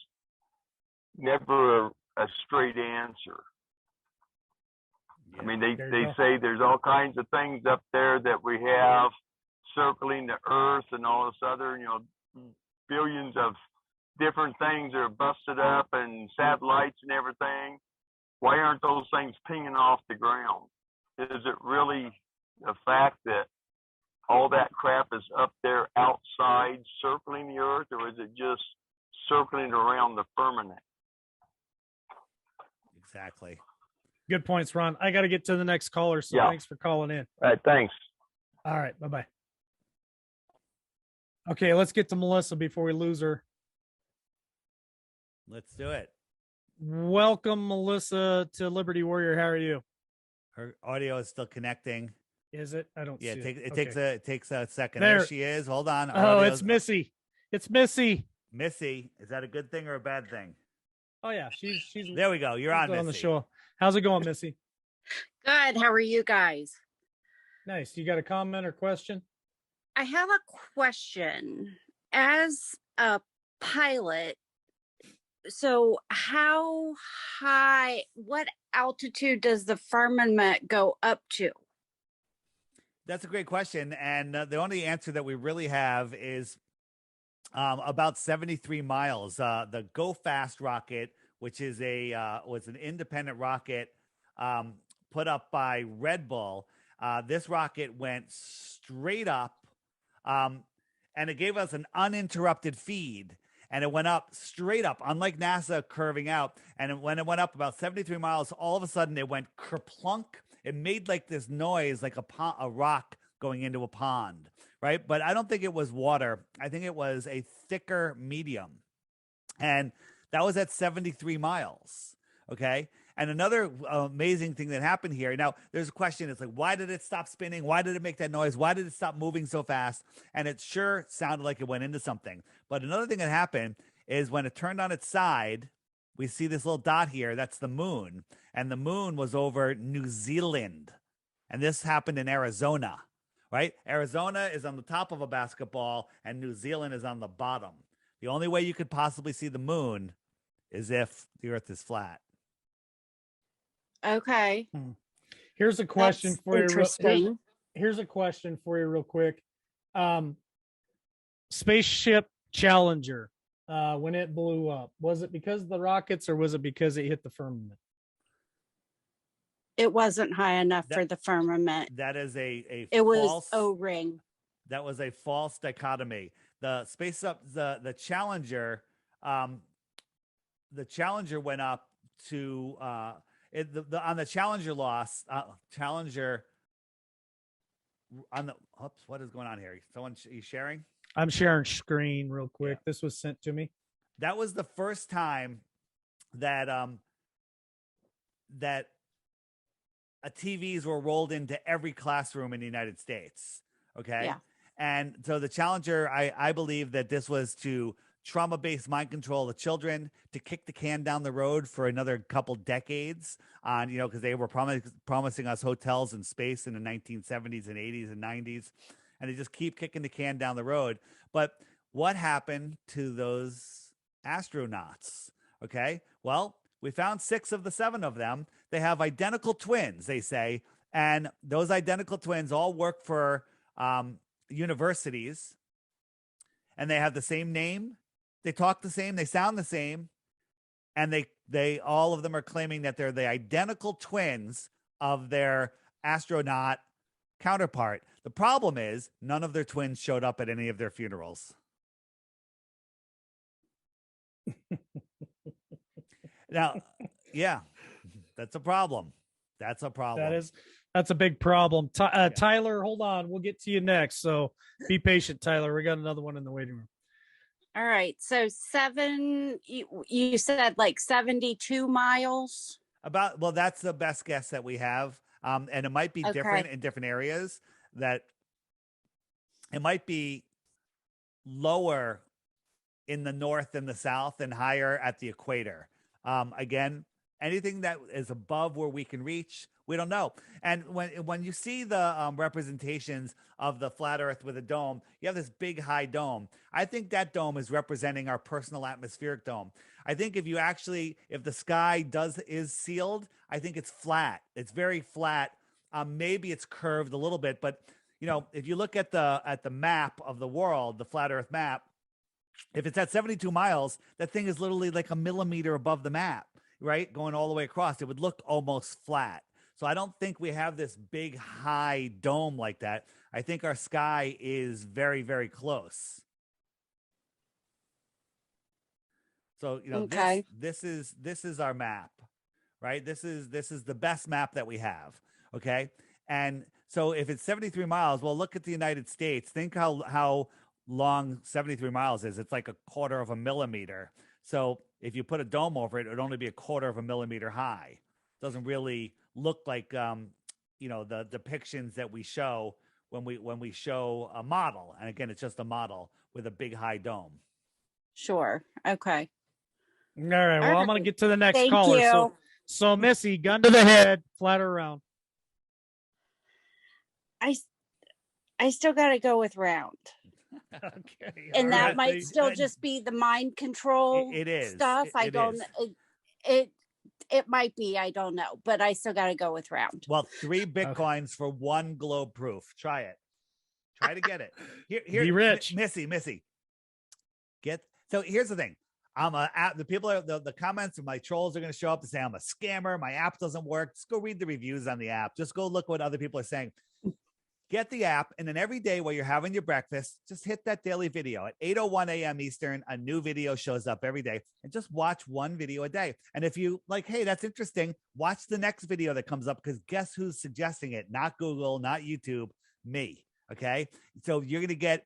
never a straight answer. I mean, they There you go. say there's all kinds of things up there that we have circling the Earth and all this other, billions of different things are busted up and satellites and everything. Why aren't those things pinging off the ground? Is it really the fact that all that crap is up there outside circling the Earth, or is it just circling around the firmament? Exactly. Good points, Ron. I got to get to the next caller, so Yeah. thanks for calling in. All right, thanks. All right, bye-bye. Okay, let's get to Melissa before we lose her. Let's do it. Welcome, Melissa, to Liberty Warrior. How are you? Her audio is still connecting. Is it? I don't Yeah, see it Okay. takes a second. There. There she is. Hold on. Her Oh, audio's- it's Missy. It's Missy. Missy. Is that a good thing or a bad thing? Oh yeah, she's There we go. You're on, the Missy. show. How's it going, Missy? Good. How are you guys? Nice. You got a comment or question? I have a question. As a pilot, so how high, what altitude does the firmament go up to? That's a great question, and the only answer that we really have is about 73 miles. The Go Fast rocket, which is was an independent rocket put up by Red Bull. This rocket went straight up, and it gave us an uninterrupted feed. And it went up straight up, unlike NASA curving out. And when it went up about 73 miles, all of a sudden it went kerplunk. It made like this noise, like a rock going into a pond, right? But I don't think it was water. I think it was a thicker medium. And that was at 73 miles, okay? And another amazing thing that happened here. Now, there's a question. It's like, why did it stop spinning? Why did it make that noise? Why did it stop moving so fast? And it sure sounded like it went into something. But another thing that happened is when it turned on its side, we see this little dot here. That's the moon. And the moon was over New Zealand. And this happened in Arizona, right? Arizona is on the top of a basketball and New Zealand is on the bottom. The only way you could possibly see the moon as if the Earth is flat. Okay. Here's a question That's for you. interesting. Here's a question for you real quick. Spaceship Challenger, when it blew up, was it because of the rockets or was it because it hit the firmament? It wasn't high enough That- for the firmament. That is a It was false O-ring. that was a false dichotomy. The Challenger, the Challenger went up to on the Challenger loss. Challenger on the oops, what is going on here? Someone you sharing? I'm sharing screen real quick. This was sent to me. That was the first time that that TVs were rolled into every classroom in the United States. Okay. Yeah. And so the Challenger, I believe that this was to trauma-based mind control the children, to kick the can down the road for another couple decades on, because they were promising us hotels in space in the 1970s and 80s and 90s. And they just keep kicking the can down the road. But what happened to those astronauts? Okay. Well, we found 6 of the 7 of them. They have identical twins, they say. And those identical twins all work for universities. And they have the same name. They talk the same. They sound the same. And they all of them are claiming that they're the identical twins of their astronaut counterpart. The problem is none of their twins showed up at any of their funerals. Now, yeah, that's a problem. That's a problem. That's a big problem. Tyler, hold on. We'll get to you next. So be patient, Tyler. We got another one in the waiting room. All right. So you said like 72 miles. Well, that's the best guess that we have. And it might be different in different areas. That it might be lower in the north and the south and higher at the equator. Again, anything that is above where we can reach, we don't know. And when you see the representations of the flat Earth with a dome, you have this big high dome. I think that dome is representing our personal atmospheric dome. I think if the sky is sealed, I think it's flat. It's very flat. Maybe it's curved a little bit, but if you look at the map of the world, the flat Earth map, if it's at 72 miles, that thing is literally like a millimeter above the map, right? Going all the way across, it would look almost flat. So I don't think we have this big high dome like that. I think our sky is very, very close. So, this is our map, right? This is the best map that we have. Okay. And so if it's 73 miles, well, look at the United States. Think how long 73 miles is. It's like a quarter of a millimeter. So if you put a dome over it, it would only be a quarter of a millimeter high. It doesn't really look like the depictions that we show when we show a model. And again, it's just a model with a big high dome. Sure. Okay. All right. Well, I'm going to get to the next Thank caller. you. So Missy, gun to the head, flat or round? I still got to go with round. Okay. And that right. might still just be the mind control It is. stuff. I It don't. is. It might be. I don't know, but I still got to go with round. Well, 3 Bitcoins for 1 globe proof. Try it. Try to get it. Here, Be rich. Missy. So here's the thing. The comments of my trolls are going to show up to say I'm a scammer. My app doesn't work. Just go read the reviews on the app. Just go look what other people are saying. Get the app, and then every day while you're having your breakfast, just hit that daily video. At 8:01 a.m. Eastern, a new video shows up every day, and just watch 1 video a day. And if you like, hey, that's interesting, watch the next video that comes up, because guess who's suggesting it? Not Google, not YouTube, me. Okay, so you're gonna get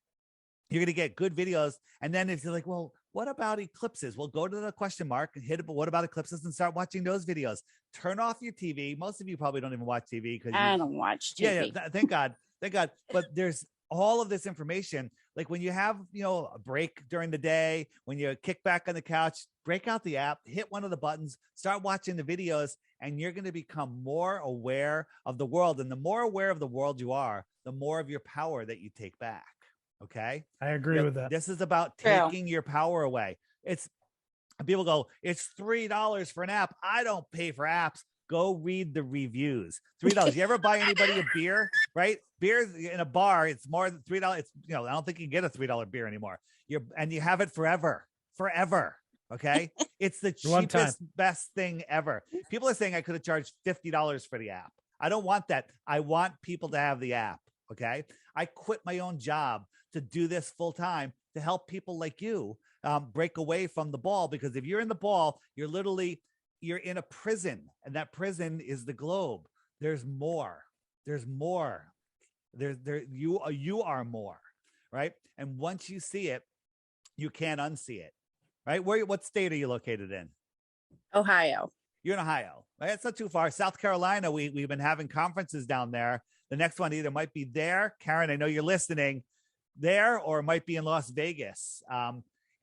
good videos. And then if you're like, well, what about eclipses? Well, go to the question mark and hit it. But what about eclipses? And start watching those videos. Turn off your TV. Most of you probably don't even watch TV because I don't watch TV. Yeah, thank God. Thank God. But there's all of this information. Like when you have, a break during the day, when you kick back on the couch, break out the app, hit one of the buttons, start watching the videos, and you're going to become more aware of the world. And the more aware of the world you are, the more of your power that you take back. Okay. I agree with that. This is about taking your power away. And people go, it's $3 for an app. I don't pay for apps. Go read the reviews. $3. You ever buy anybody a beer, right? Beer in a bar, it's more than $3. It's, I don't think you can get a $3 beer anymore. And you have it forever. Okay. It's the cheapest, best thing ever. People are saying I could have charged $50 for the app. I don't want that. I want people to have the app. Okay. I quit my own job to do this full time to help people like you break away from the ball, because if you're in the ball, you're in a prison, and that prison is the globe. There's more. You are more, right? And once you see it, you can't unsee it, right? What state are you located in? Ohio. You're in Ohio, right? It's not too far. South Carolina, we've been having conferences down there. The next one either might be there, Karen, I know you're listening, there, or it might be in Las Vegas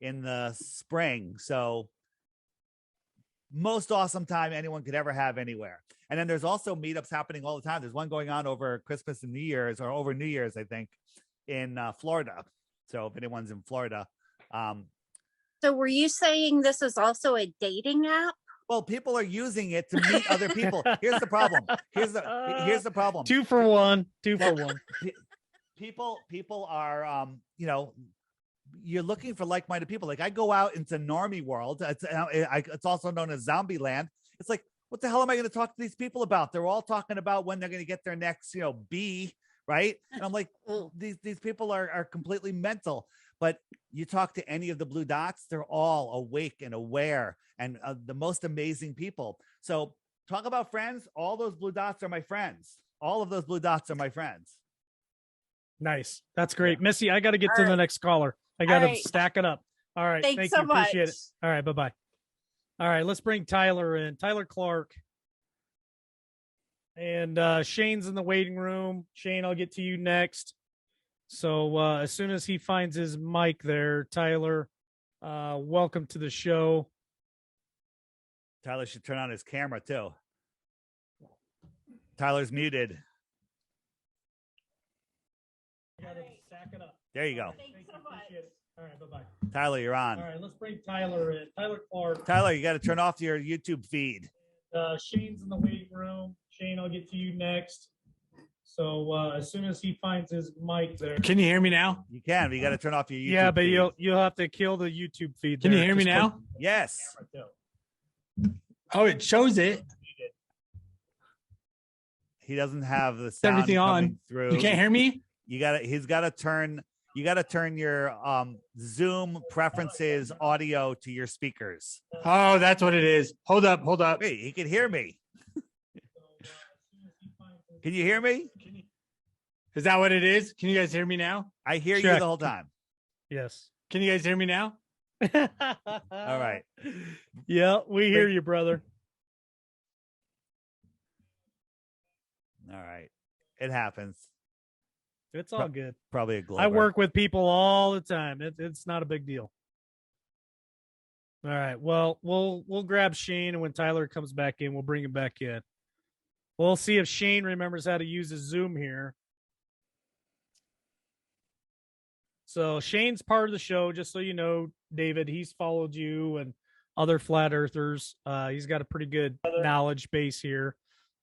in the spring. So most awesome time anyone could ever have anywhere. And then there's also meetups happening all the time. There's one going on over Christmas and New Year's, or over New Year's, I think, in Florida. So if anyone's in Florida. So were you saying this is also a dating app? Well, people are using it to meet other people. Here's the problem. Here's the problem. 2 for 1. 2 for 1. People are, you're looking for like-minded people. Like I go out into normie world. It's also known as zombie land. It's like, what the hell am I going to talk to these people about? They're all talking about when they're going to get their next, B, right? And I'm like, these people are completely mental. But you talk to any of the blue dots, they're all awake and aware and the most amazing people. So talk about friends. All those blue dots are my friends. All of those blue dots are my friends. Nice. That's great. Missy, I got to get to the next caller. I got to stack it up. All right. Thanks Thank you. so much. Appreciate it. All right. Bye-bye. All right. Let's bring Tyler in. Tyler Clark. And Shane's in the waiting room. Shane, I'll get to you next. So as soon as he finds his mic there, Tyler, welcome to the show. Tyler should turn on his camera too. Tyler's muted. Stack it up. There you go. Thanks so much. All right, bye-bye. Tyler, you're on. All right, let's bring Tyler in. Tyler Clark. Tyler, you got to turn off your YouTube feed. Shane's in the waiting room. Shane, I'll get to you next. So as soon as he finds his mic there. Can you hear me now? You can, but you got to turn off your YouTube Yeah, but feed. you'll have to kill the YouTube feed. Can you there. hear me Just now? click Yes. the camera, Oh, it shows it. He doesn't have the sound Everything coming on. through. You can't hear me? You got to turn your Zoom preferences audio to your speakers. Oh, that's what it is. Hold up. Wait, he can hear me. Can you hear me? Is that what it is? Can you guys hear me now? I hear you Check. the whole time. Yes. Can you guys hear me now? All right. Yeah, we hear you, brother. All right. It happens. It's all good. Probably a global. I work with people all the time. It's not a big deal. All right. Well, we'll grab Shane, and when Tyler comes back in, we'll bring him back in. We'll see if Shane remembers how to use his Zoom here. So Shane's part of the show, just so you know, David. He's followed you and other flat earthers. He's got a pretty good knowledge base here.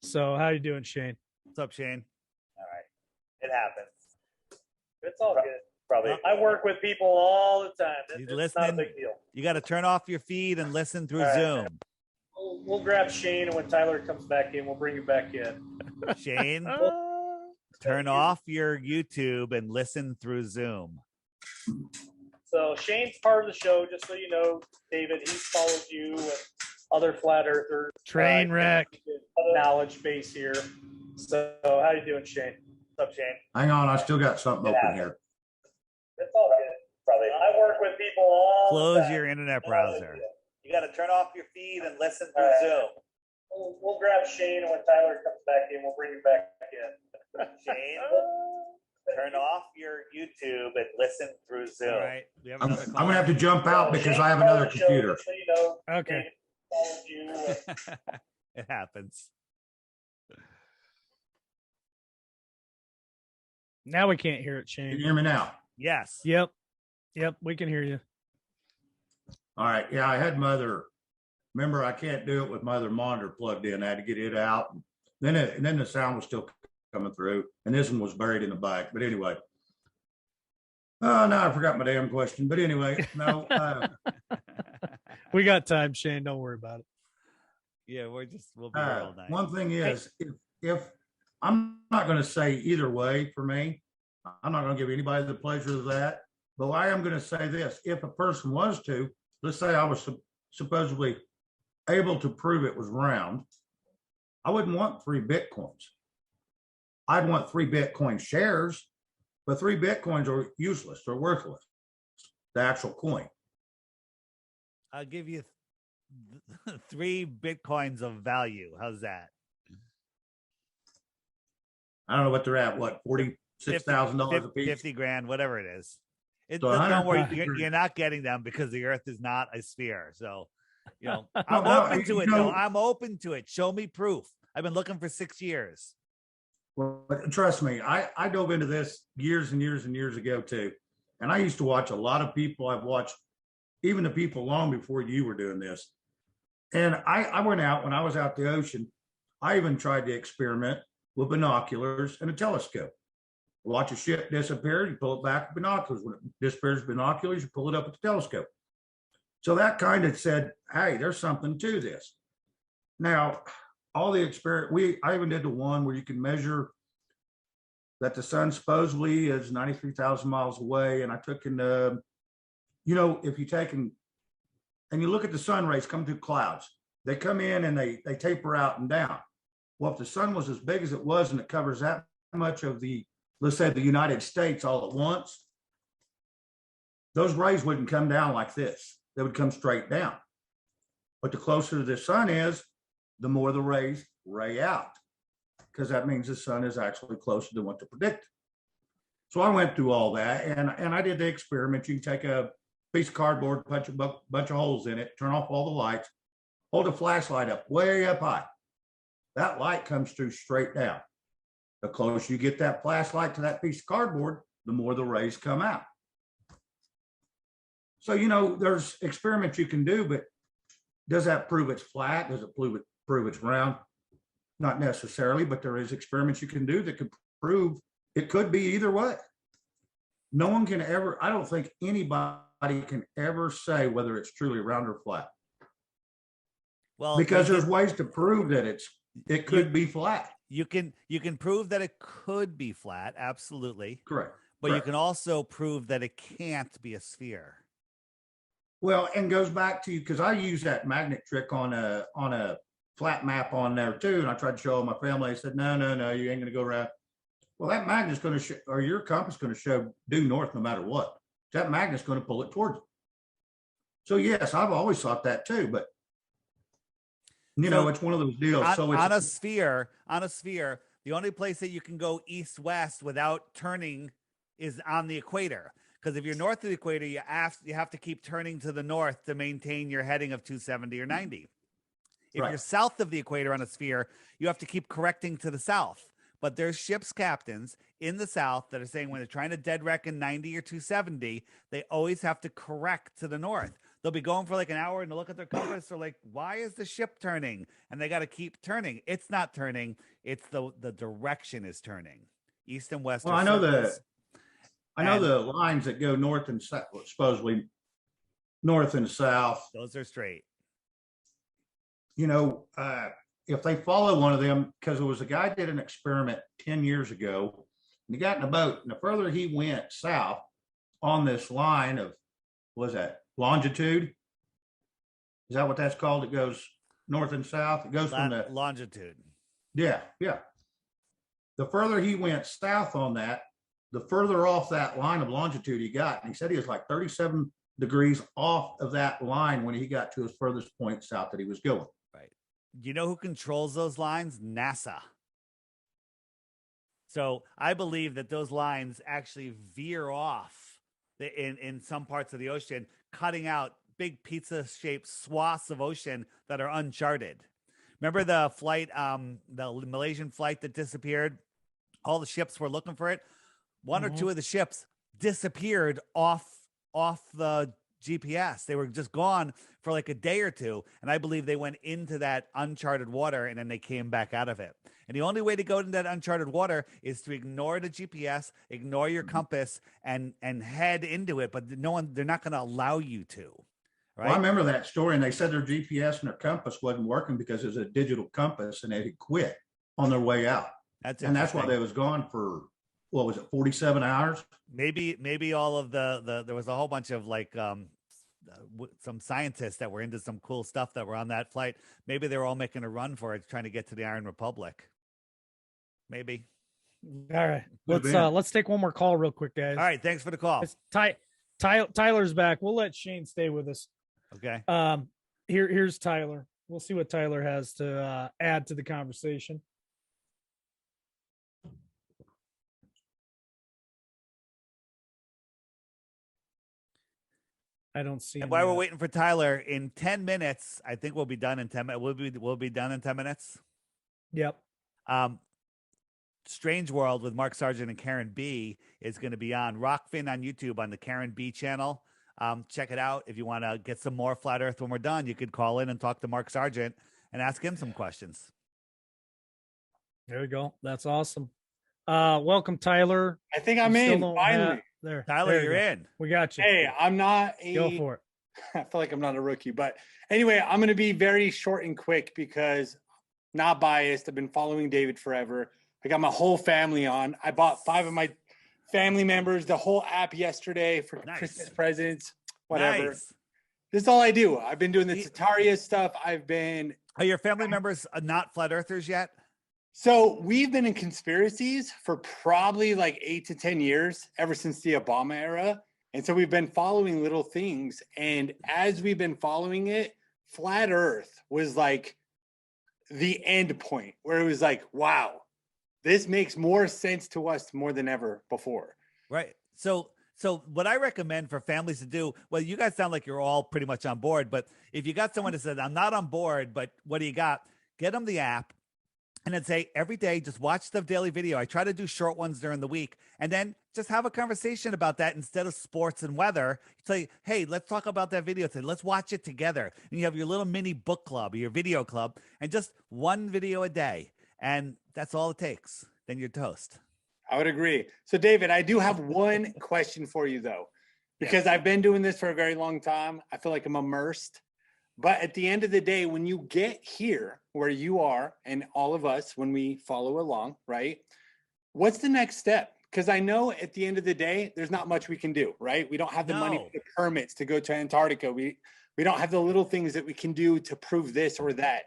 So how you doing, Shane? What's up, Shane? All right. It happens. It's all good. Probably. I work with people all the time. He's It's not a listening. big deal. You got to turn off your feed and listen through All right. Zoom. We'll grab Shane, and when Tyler comes back in, we'll bring him back in. Shane, turn off your YouTube and listen through Zoom. So Shane's part of the show, just so you know, David. He's followed you and other flat earthers. Train wreck. Knowledge base here. So how you doing, Shane? What's up, Shane? Hang on, I still got something open here. It's all good. Probably. I work with people all the Close time. your internet browser. You got to turn off your feed and listen through All right. Zoom. We'll grab Shane, and when Tyler comes back in, we'll bring him back in. Shane, turn off your YouTube and listen through Zoom. All right. We have I'm another gonna have to jump out because I have Shane's part another of the show, computer. just so you know, Okay. David followed you and It happens. now we can't hear it, Can you Shane. hear me now? Yes. Yep, we can hear you. All right. Yeah, I had Mother. Remember, I can't do it with Mother monitor plugged in. I had to get it out. And then the sound was still coming through, and this one was buried in the back. But anyway, now I forgot my damn question. But anyway, no. We got time, Shane. Don't worry about it. Yeah, we'll be here all night. One thing is, if I'm not going to say either way for me, I'm not going to give anybody the pleasure of that. But I am going to say this: if a person was to, let's say I was supposedly able to prove it was round, I wouldn't want 3 Bitcoins. I'd want 3 Bitcoin shares, but 3 Bitcoins are useless. They're worthless. The actual coin. I'll give you 3 Bitcoins of value. How's that? I don't know what they're at. What, $46,000 a piece? 50 grand, whatever it is. So don't worry, you're not getting them because the Earth is not a sphere. So, I'm open to it, though. I'm open to it. Show me proof. I've been looking for 6 years. Well, trust me, I dove into this years and years and years ago too. And I used to watch a lot of people. I've watched even the people long before you were doing this. And I went out when I was out the ocean. I even tried to experiment with binoculars and a telescope. Watch a ship disappear, you pull it back with binoculars. When it disappears with binoculars, you pull it up with the telescope. So that kind of said, hey, there's something to this. Now, all the experiment, I even did the one where you can measure that the sun supposedly is 93,000 miles away. And I took in, if you take and you look at the sun rays come through clouds, they come in and they taper out and down. Well, if the sun was as big as it was and it covers that much of let's say the United States all at once, those rays wouldn't come down like this. They would come straight down. But the closer the sun is, the more the rays ray out, because that means the sun is actually closer than what they predicted. So I went through all that, and I did the experiment. You can take a piece of cardboard, punch a bunch of holes in it, turn off all the lights, hold a flashlight up way up high. That light comes through straight down. The closer you get that flashlight to that piece of cardboard, the more the rays come out. So, there's experiments you can do, but does that prove it's flat? Does it prove it's round? Not necessarily, but there is experiments you can do that could prove it could be either way. No one can ever, I don't think anybody can ever say whether it's truly round or flat. Well, because there's ways to prove that it could be flat. You can prove that it could be flat, absolutely. Correct. But you can also prove that it can't be a sphere. Well, and goes back to, because I use that magnet trick on a flat map on there too, and I tried to show my family. I said, no, you ain't going to go around. Well, that magnet's going to show, or your compass going to show due north no matter what. That magnet's going to pull it towards you. So yes, I've always thought that too, but it's one of those deals. On a sphere, the only place that you can go east-west without turning is on the equator. Because if you're north of the equator, you have to keep turning to the north to maintain your heading of 270 or 90. If you're south of the equator on a sphere, you have to keep correcting to the south. But there's ship's captains in the south that are saying when they're trying to dead wreck in 90 or 270, they always have to correct to the north. They'll be going for like an hour and they look at their compass. They're like, why is the ship turning? And they got to keep turning. It's not turning. It's the direction is turning. East and west. Well, I know the lines that go north and south, supposedly north and south. Those are straight. If they follow one of them, because there was a guy did an experiment 10 years ago, and he got in a boat, and the further he went south on this line of, what was that, longitude? Is that what that's called? It goes north and south. It goes from the longitude. Yeah. The further he went south on that, the further off that line of longitude he got. And he said he was like 37 degrees off of that line when he got to his furthest point south that he was going. Right. You know who controls those lines? NASA. So I believe that those lines actually veer off in some parts of the ocean, cutting out big pizza-shaped swaths of ocean that are uncharted. Remember the flight, the Malaysian flight that disappeared? All the ships were looking for it. One or two of the ships disappeared off the GPS. They were just gone for like a day or two. And I believe they went into that uncharted water and then they came back out of it. And the only way to go into that uncharted water is to ignore the GPS, ignore your compass, and head into it. But they're not going to allow you to. Right? Well, I remember that story, and they said their GPS and their compass wasn't working because it was a digital compass, and they had quit on their way out. That's why they was gone for, what was it, 47 hours? Maybe all of there was a whole bunch of like some scientists that were into some cool stuff that were on that flight. Maybe they were all making a run for it, trying to get to the Iron Republic. Maybe. All right, let's take one more call real quick, guys. All right, thanks for the call. Tyler's back. We'll let Shane stay with us. Okay. Here's Tyler. We'll see what Tyler has to add to the conversation. I don't see. And while we're waiting for Tyler, in 10 minutes, I think we'll be done in 10 minutes. We'll be done in 10 minutes. Yep. Strange World with Mark Sargent and Karen B is going to be on Rockfin on YouTube on the Karen B channel. Check it out. If you want to get some more flat earth when we're done, you could call in and talk to Mark Sargent and ask him some questions. There we go. That's awesome. Welcome, Tyler. I think I'm in finally. There, Tyler, you're in. We got you. Hey, I'm not Go for it. I feel like I'm not a rookie, but anyway, I'm going to be very short and quick because not biased. I've been following David forever. I got my whole family on. I bought 5 of my family members the whole app yesterday for Christmas presents, whatever. Nice. This is all I do. I've been doing the Tataria stuff. Are your family members not flat earthers yet? So we've been in conspiracies for probably like 8 to 10 years, ever since the Obama era. And so we've been following little things. And as we've been following it, flat earth was like the end point where it was like, wow, this makes more sense to us more than ever before. Right. So what I recommend for families to do, well, you guys sound like you're all pretty much on board, but if you got someone that says, I'm not on board, but what do you got? Get them the app. And then say every day, just watch the daily video. I try to do short ones during the week, and then just have a conversation about that instead of sports and weather. Say, hey, let's talk about that video today. Let's watch it together. And you have your little mini book club or your video club, and just one video a day. And that's all it takes. Then you're toast. I would agree. So, David, I do have one question for you, though, because I've been doing this for a very long time. I feel like I'm immersed. But at the end of the day, when you get here where you are and all of us, when we follow along, right? What's the next step? Because I know at the end of the day, there's not much we can do, right? We don't have the money for the permits to go to Antarctica. We don't have the little things that we can do to prove this or that.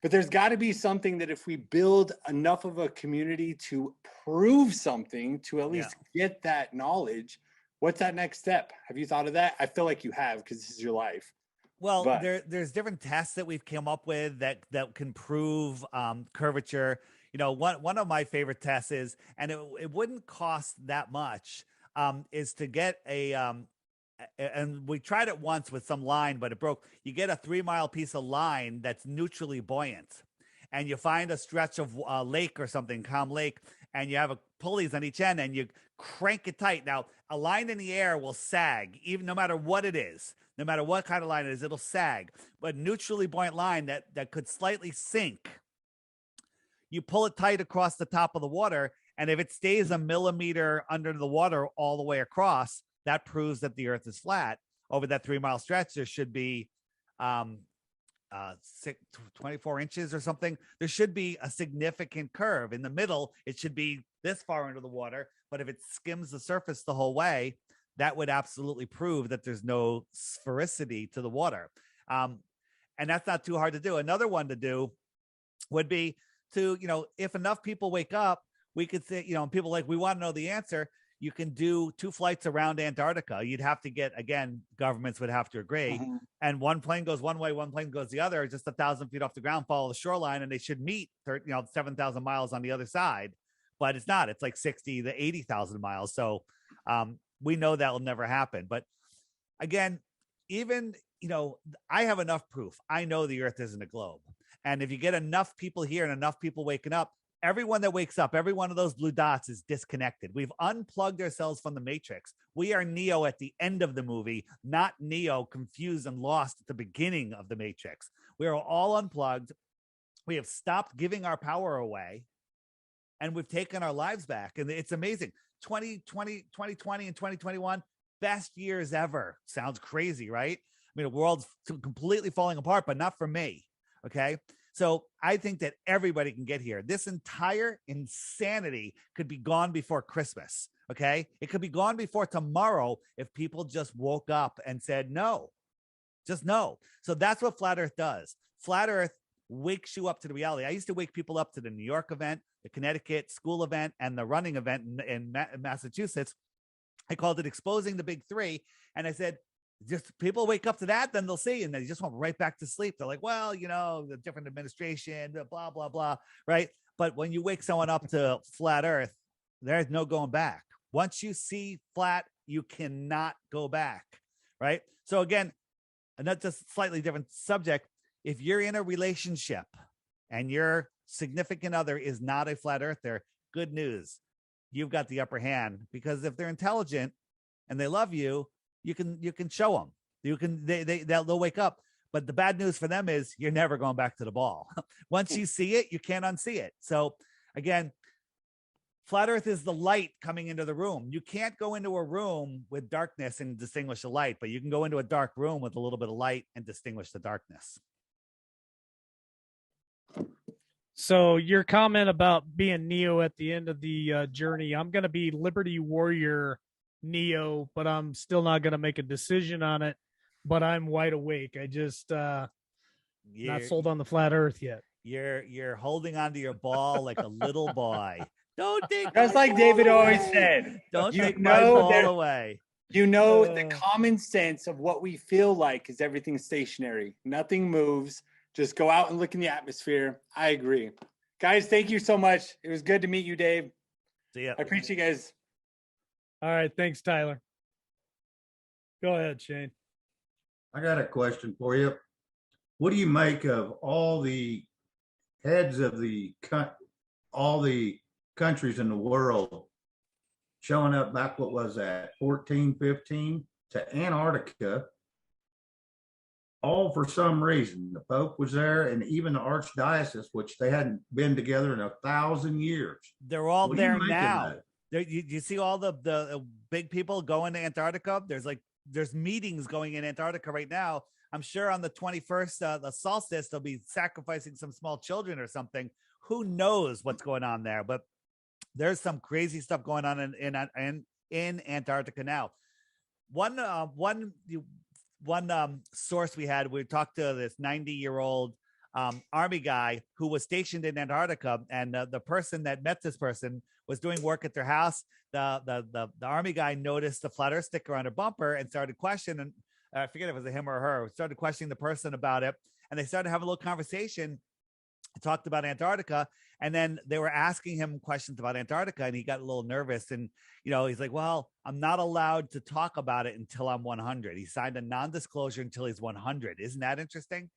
But there's got to be something that if we build enough of a community to prove something, to at least get that knowledge, what's that next step? Have you thought of that? I feel like you have, because this is your life. Well, there's different tests that we've come up with that can prove curvature. You know, one of my favorite tests is, and it wouldn't cost that much, is to get and we tried it once with some line, but it broke. You get a 3-mile piece of line that's neutrally buoyant, and you find a stretch of lake or something, calm lake, and you have pulleys on each end, and you crank it tight. Now, a line in the air will sag, even no matter what it is. No matter what kind of line it is, it'll sag. But neutrally buoyant line that could slightly sink, you pull it tight across the top of the water, and if it stays a millimeter under the water all the way across, that proves that the Earth is flat. Over that 3-mile stretch, there should be 24 inches or something. There should be a significant curve. In the middle, it should be this far under the water, but if it skims the surface the whole way, that would absolutely prove that there's no sphericity to the water. And that's not too hard to do. Another one to do would be to, if enough people wake up, we could say, people like, we want to know the answer. You can do 2 flights around Antarctica. You'd have to get, again, governments would have to agree. Mm-hmm. And one plane goes one way, one plane goes the other, just 1,000 feet off the ground, follow the shoreline, and they should meet, 7,000 miles on the other side. But it's not. It's like 60 to 80,000 miles. So, we know that will never happen. But again, even, I have enough proof. I know the Earth isn't a globe. And if you get enough people here and enough people waking up, everyone that wakes up, every one of those blue dots is disconnected. We've unplugged ourselves from the Matrix. We are Neo at the end of the movie, not Neo confused and lost at the beginning of the Matrix. We are all unplugged. We have stopped giving our power away, and we've taken our lives back. And it's amazing. 2020 and 2021, best years ever. Sounds crazy, right? I mean, the world's completely falling apart, but not for me. Okay. So I think that everybody can get here. This entire insanity could be gone before Christmas. Okay. It could be gone before tomorrow if people just woke up and said no. Just no. So that's what Flat Earth does. Flat Earth wakes you up to the reality. I used to wake people up to the New York event, the Connecticut school event, and the running event in Massachusetts. I called it Exposing the Big Three. And I said, just people wake up to that, then they'll see, and they just went right back to sleep. They're like, well, you know, the different administration, blah, blah, blah. Right. But when you wake someone up to Flat Earth, there's no going back. Once you see flat, you cannot go back. Right. So again, another slightly different subject. If you're in a relationship and your significant other is not a flat earther, good news. You've got the upper hand, because if they're intelligent and they love you, you can show them. They'll wake up. But the bad news for them is you're never going back to the ball. Once you see it, you can't unsee it. So again, flat earth is the light coming into the room. You can't go into a room with darkness and distinguish the light, but you can go into a dark room with a little bit of light and distinguish the darkness. So your comment about being Neo at the end of the journey, I'm going to be Liberty Warrior Neo, but I'm still not going to make a decision on it. But I'm wide awake. I just not sold on the flat Earth yet. You're holding onto your ball like a little boy. Don't take Just like David always said. Don't take my ball away. You know, the common sense of what we feel like is everything stationary. Nothing moves. Just go out and look in the atmosphere. I agree. Guys, thank you so much. It was good to meet you, Dave. See ya. I appreciate you guys. All right. Thanks, Tyler. Go ahead, Shane. I got a question for you. What do you make of all the heads of all the countries in the world showing up back, what was that, 1415 to Antarctica, all for some reason? The Pope was there, and even the Archdiocese, which they hadn't been together in 1,000 years. They're all there now. You see all the big people going to Antarctica. There's meetings going in Antarctica right now. I'm sure on the 21st, the solstice, they'll be sacrificing some small children or something. Who knows what's going on there? But there's some crazy stuff going on in Antarctica now. One source we talked to this 90-year-old Army guy who was stationed in Antarctica, and the person that met this person was doing work at their house. The Army guy noticed the flat earth sticker on her bumper and started questioning. I forget if it was him or her. Started questioning the person about it, and they started having a little conversation. Talked about Antarctica, and then they were asking him questions about Antarctica, and he got a little nervous. And he's like, "Well, I'm not allowed to talk about it until I'm 100." He signed a non-disclosure until he's 100. Isn't that interesting?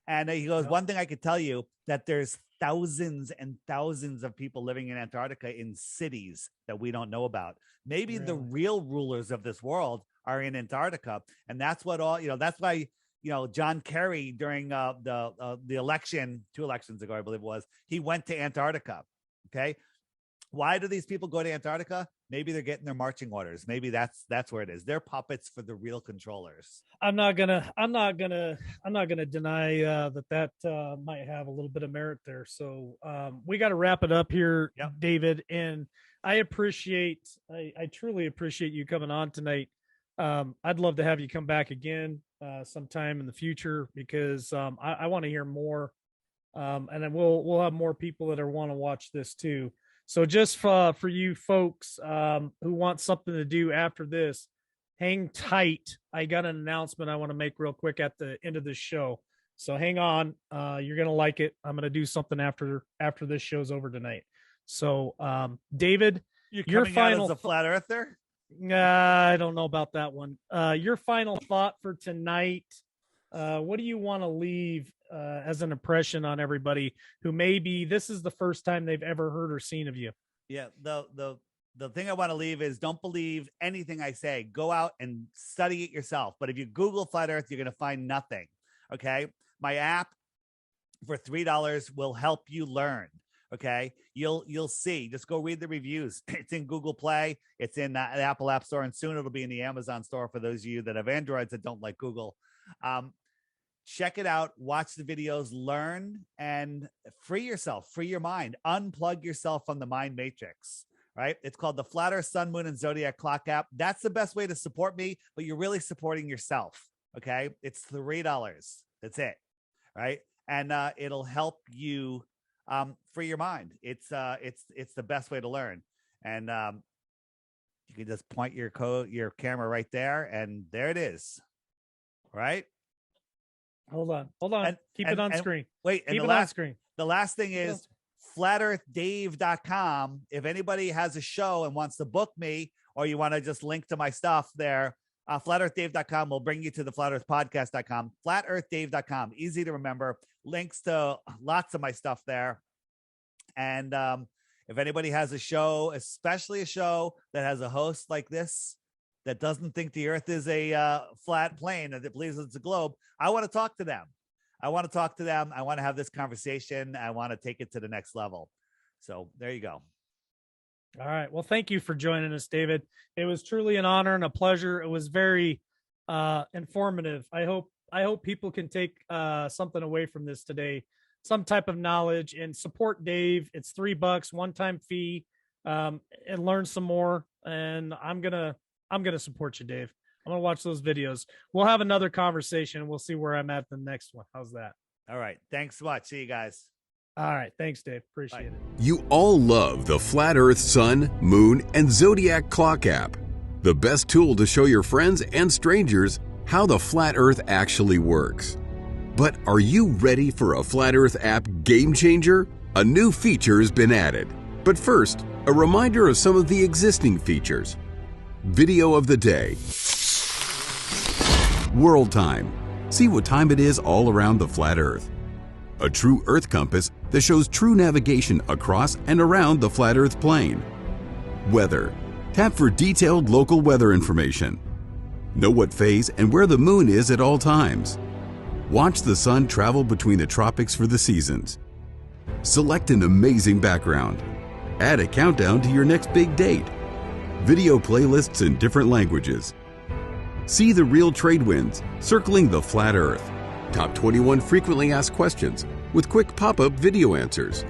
And he goes, "One thing I could tell you, that there's thousands and thousands of people living in Antarctica in cities that we don't know about. Maybe the real rulers of this world are in Antarctica, and that's what that's why." John Kerry, during the election, 2 elections ago, I believe it was, he went to Antarctica. Okay. Why do these people go to Antarctica? Maybe they're getting their marching orders. Maybe that's where it is. They're puppets for the real controllers. I'm not gonna deny that might have a little bit of merit there. So we got to wrap it up here, David. And I truly appreciate you coming on tonight. I'd love to have you come back again sometime in the future, because I want to hear more, and then we'll have more people that want to watch this too. So just for you folks who want something to do after this, hang tight. I got an announcement I want to make real quick at the end of this show. So hang on. You're gonna like it. I'm gonna do something after this show's over tonight. So David, your final out as a flat earther. I don't know about that one. Your final thought for tonight, what do you want to leave as an impression on everybody who maybe this is the first time they've ever heard or seen of you? Yeah, the thing I want to leave is don't believe anything I say. Go out and study it yourself. But if you Google flat Earth, you're going to find nothing. Okay. My app for $3 will help you learn. Okay. You'll see. Just go read the reviews. It's in Google Play. It's in the Apple App Store, and soon it'll be in the Amazon store for those of you that have Androids that don't like Google. Check it out, watch the videos, learn, and free yourself, free your mind, unplug yourself from the mind matrix, right? It's called the Flat Earth Sun, Moon, and Zodiac Clock app. That's the best way to support me, but you're really supporting yourself, okay? It's $3. That's it, right? And it'll help you free your mind. It's the best way to learn. And you can just point your camera right there, and there it is, right? Hold on. Keep it on screen. Wait, and Keep it on screen. The last thing is flatearthdave.com. If anybody has a show and wants to book me, or you want to just link to my stuff there, flatearthdave.com will bring you to the flatearthpodcast.com. Flatearthdave.com. Easy to remember. Links to lots of my stuff there. And if anybody has a show, especially a show that has a host like this, that doesn't think the earth is a flat plane and that believes it's a globe, I want to talk to them. I want to have this conversation. I want to take it to the next level. So there you go. All right. Well, thank you for joining us, David. It was truly an honor and a pleasure. It was very informative. I hope people can take something away from this today, some type of knowledge, and support Dave. It's $3, one-time fee, and learn some more. And I'm gonna support you, Dave. I'm going to watch those videos. We'll have another conversation, and we'll see where I'm at the next one. How's that? All right. Thanks so much. See you guys. All right. Thanks, Dave. Appreciate it. You all love the Flat Earth Sun, Moon, and Zodiac Clock app. The best tool to show your friends and strangers how the Flat Earth actually works. But are you ready for a Flat Earth app game changer? A new feature has been added. But first, a reminder of some of the existing features. Video of the day. World time. See what time it is all around the flat Earth. A true Earth compass that shows true navigation across and around the flat Earth plane. Weather. Tap for detailed local weather information. Know what phase and where the moon is at all times. Watch the sun travel between the tropics for the seasons. Select an amazing background. Add a countdown to your next big date. Video playlists in different languages. See the real trade winds circling the flat Earth. Top 21 frequently asked questions with quick pop-up video answers.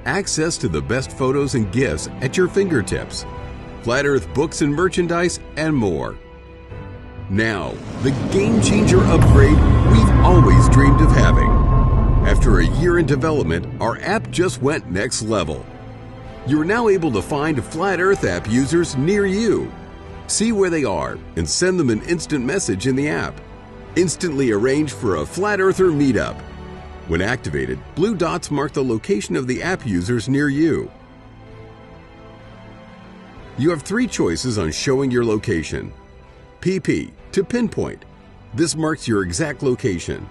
Access to the best photos and gifts at your fingertips. Flat Earth books and merchandise, and more. Now, the game changer upgrade we've always dreamed of having. After a year in development, our app just went next level. You're now able to find Flat Earth app users near you. See where they are and send them an instant message in the app. Instantly arrange for a Flat Earther meetup. When activated, blue dots mark the location of the app users near you. You have 3 choices on showing your location. PP, to pinpoint. This marks your exact location.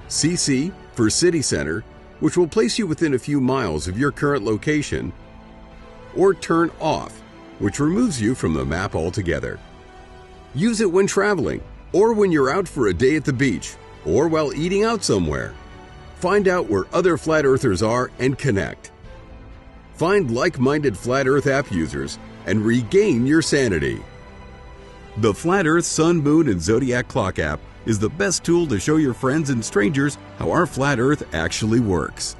CC, for city center, which will place you within a few miles of your current location. Or turn off, which removes you from the map altogether. Use it when traveling, or when you're out for a day at the beach, or while eating out somewhere. Find out where other Flat Earthers are and connect. Find like-minded Flat Earth app users and regain your sanity. The Flat Earth Sun, Moon, and Zodiac Clock app is the best tool to show your friends and strangers how our flat Earth actually works.